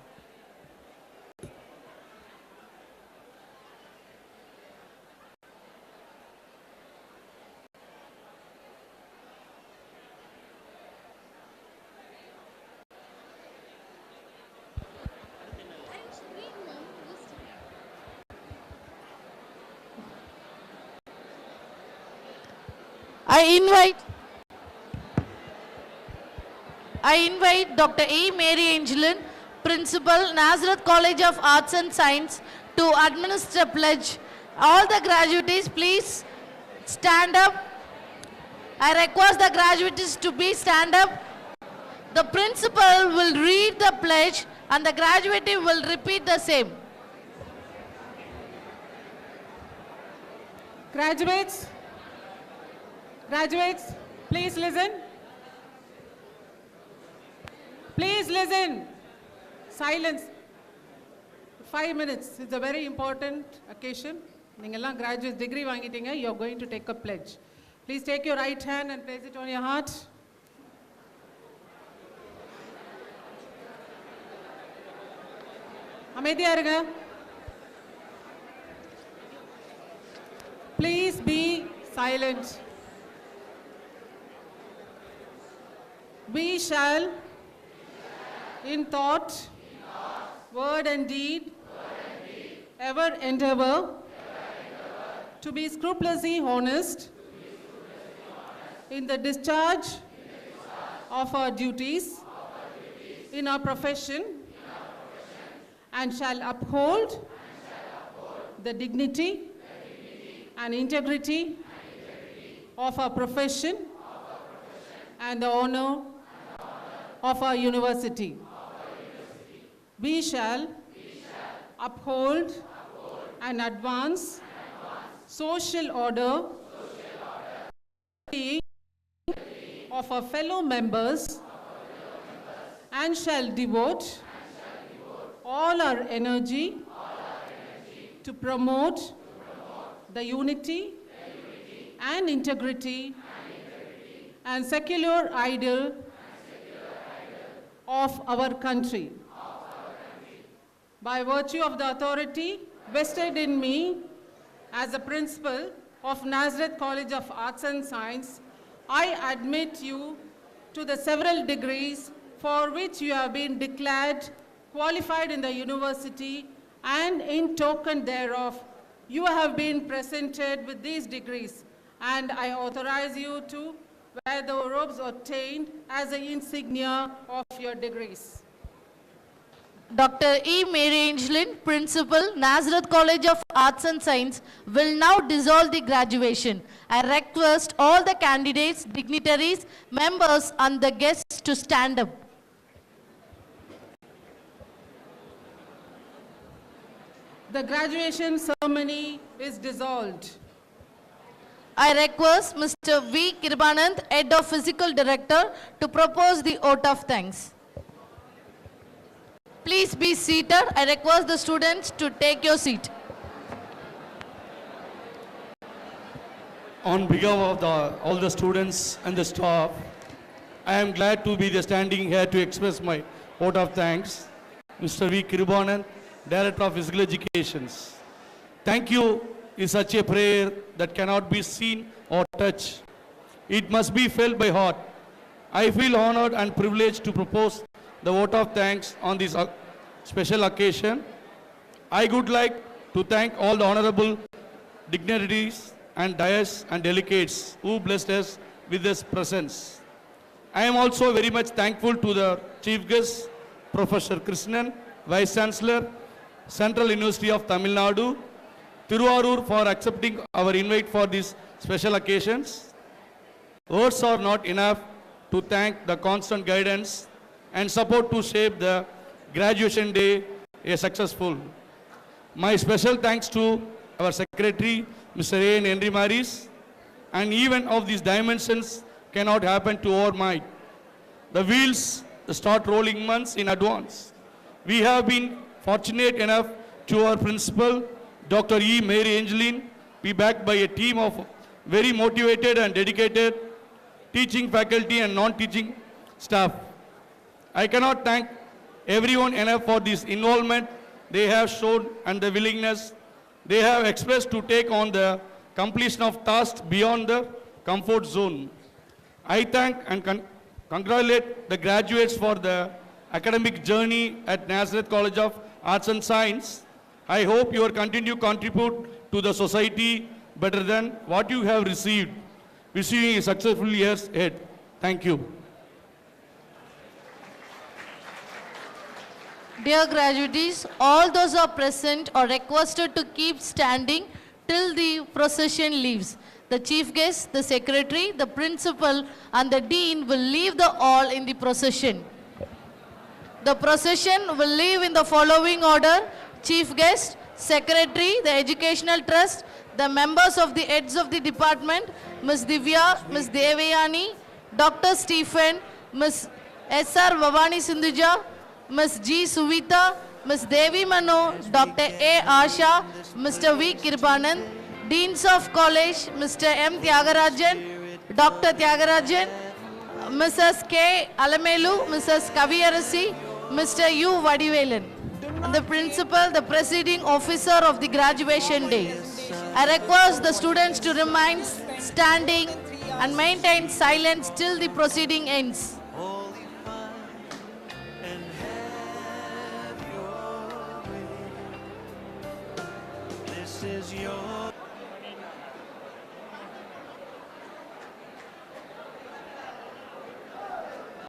I invite Dr. E. Mary Angelin, Principal, Nazareth College of Arts and Science, to administer pledge. All the graduates, please stand up. I request the graduates to be stand up. The principal will read the pledge and the graduate will repeat the same. Graduates, please listen. Please listen. Silence. 5 minutes. It's a very important occasion. Ningallam graduates degree vaangitinga. You are going to take a pledge. Please take your right hand and place it on your heart. அமைதியா இருங்க. Please be silent. We shall, in thought, word and deed, ever endeavor to be scrupulously honest in the discharge of our duties in our profession, and shall uphold the dignity and integrity of our profession and the honor of our university. We shall uphold and advance social order of our fellow members, and shall devote all our energy to promote the unity and integrity and secular ideal of our country. By virtue of the authority vested in me as a principal of Nazareth College of Arts and Science, I admit you to the several degrees for which you have been declared qualified in the university, and in token thereof, you have been presented with these degrees, and I authorize you to wear the robes obtained as an insignia of your degrees. Dr. E. Mary Angelin, Principal, Nazareth College of Arts and Science, will now dissolve the graduation. I request all the candidates, dignitaries, members, and the guests to stand up. The graduation ceremony is dissolved. I request Mr. V. Kirbanand, Head of Physical Director, to propose the vote of thanks. Please be seated. I request the students to take your seat. On behalf of all the students and the staff, I am glad to be standing here to express my vote of thanks. Mr. V. Kirbanand, Director of Physical Education. Thank you is such a prayer that cannot be seen or touched. It must be felt by heart. I feel honored and privileged to propose the vote of thanks on this special occasion. I would like to thank all the honorable dignitaries and dais and delegates who blessed us with this presence. I am also very much thankful to the Chief Guest, Professor Krishnan, Vice Chancellor, Central University of Tamil Nadu, Tiruvarur, for accepting our invite for these special occasions. Words are not enough to thank the constant guidance and support to shape the graduation day a successful. My special thanks to our Secretary, Mr. A. N. Henry Maris, and even of these dimensions cannot happen to our might. The wheels start rolling months in advance. We have been fortunate enough to our principal, Dr. E. Mary Angelin, be backed by a team of very motivated and dedicated teaching faculty and non-teaching staff. I cannot thank everyone enough for this involvement they have shown and the willingness they have expressed to take on the completion of tasks beyond the comfort zone. I thank and congratulate the graduates for the academic journey at Nazareth College of Arts and Science. I hope you will continue to contribute to the society better than what you have received. Wishing you successful years ahead. Thank you. Dear graduates, all those who are present are requested to keep standing till the procession leaves. The chief guest, the secretary, the principal, and the dean will leave the hall in the procession. The procession will leave in the following order: chief guest, secretary, the educational trust, the members of the heads of the department, Ms. Divya, Ms. Devayani, Dr. Stephen, Ms. S.R. Vavani Sindhuja, Ms. G. Suvita, Ms. Devi Mano, Dr. A. Asha, Mr. V. Kirbanand, Deans of College, Mr. M. Tyagarajan, Dr. Tyagarajan, Mrs. K. Alamelu, Mrs. Kaviyarasi, Mr. U. Vadivelan, and the principal, the presiding officer of the graduation day. I request the students to remain standing and maintain silence till the proceeding ends. This is your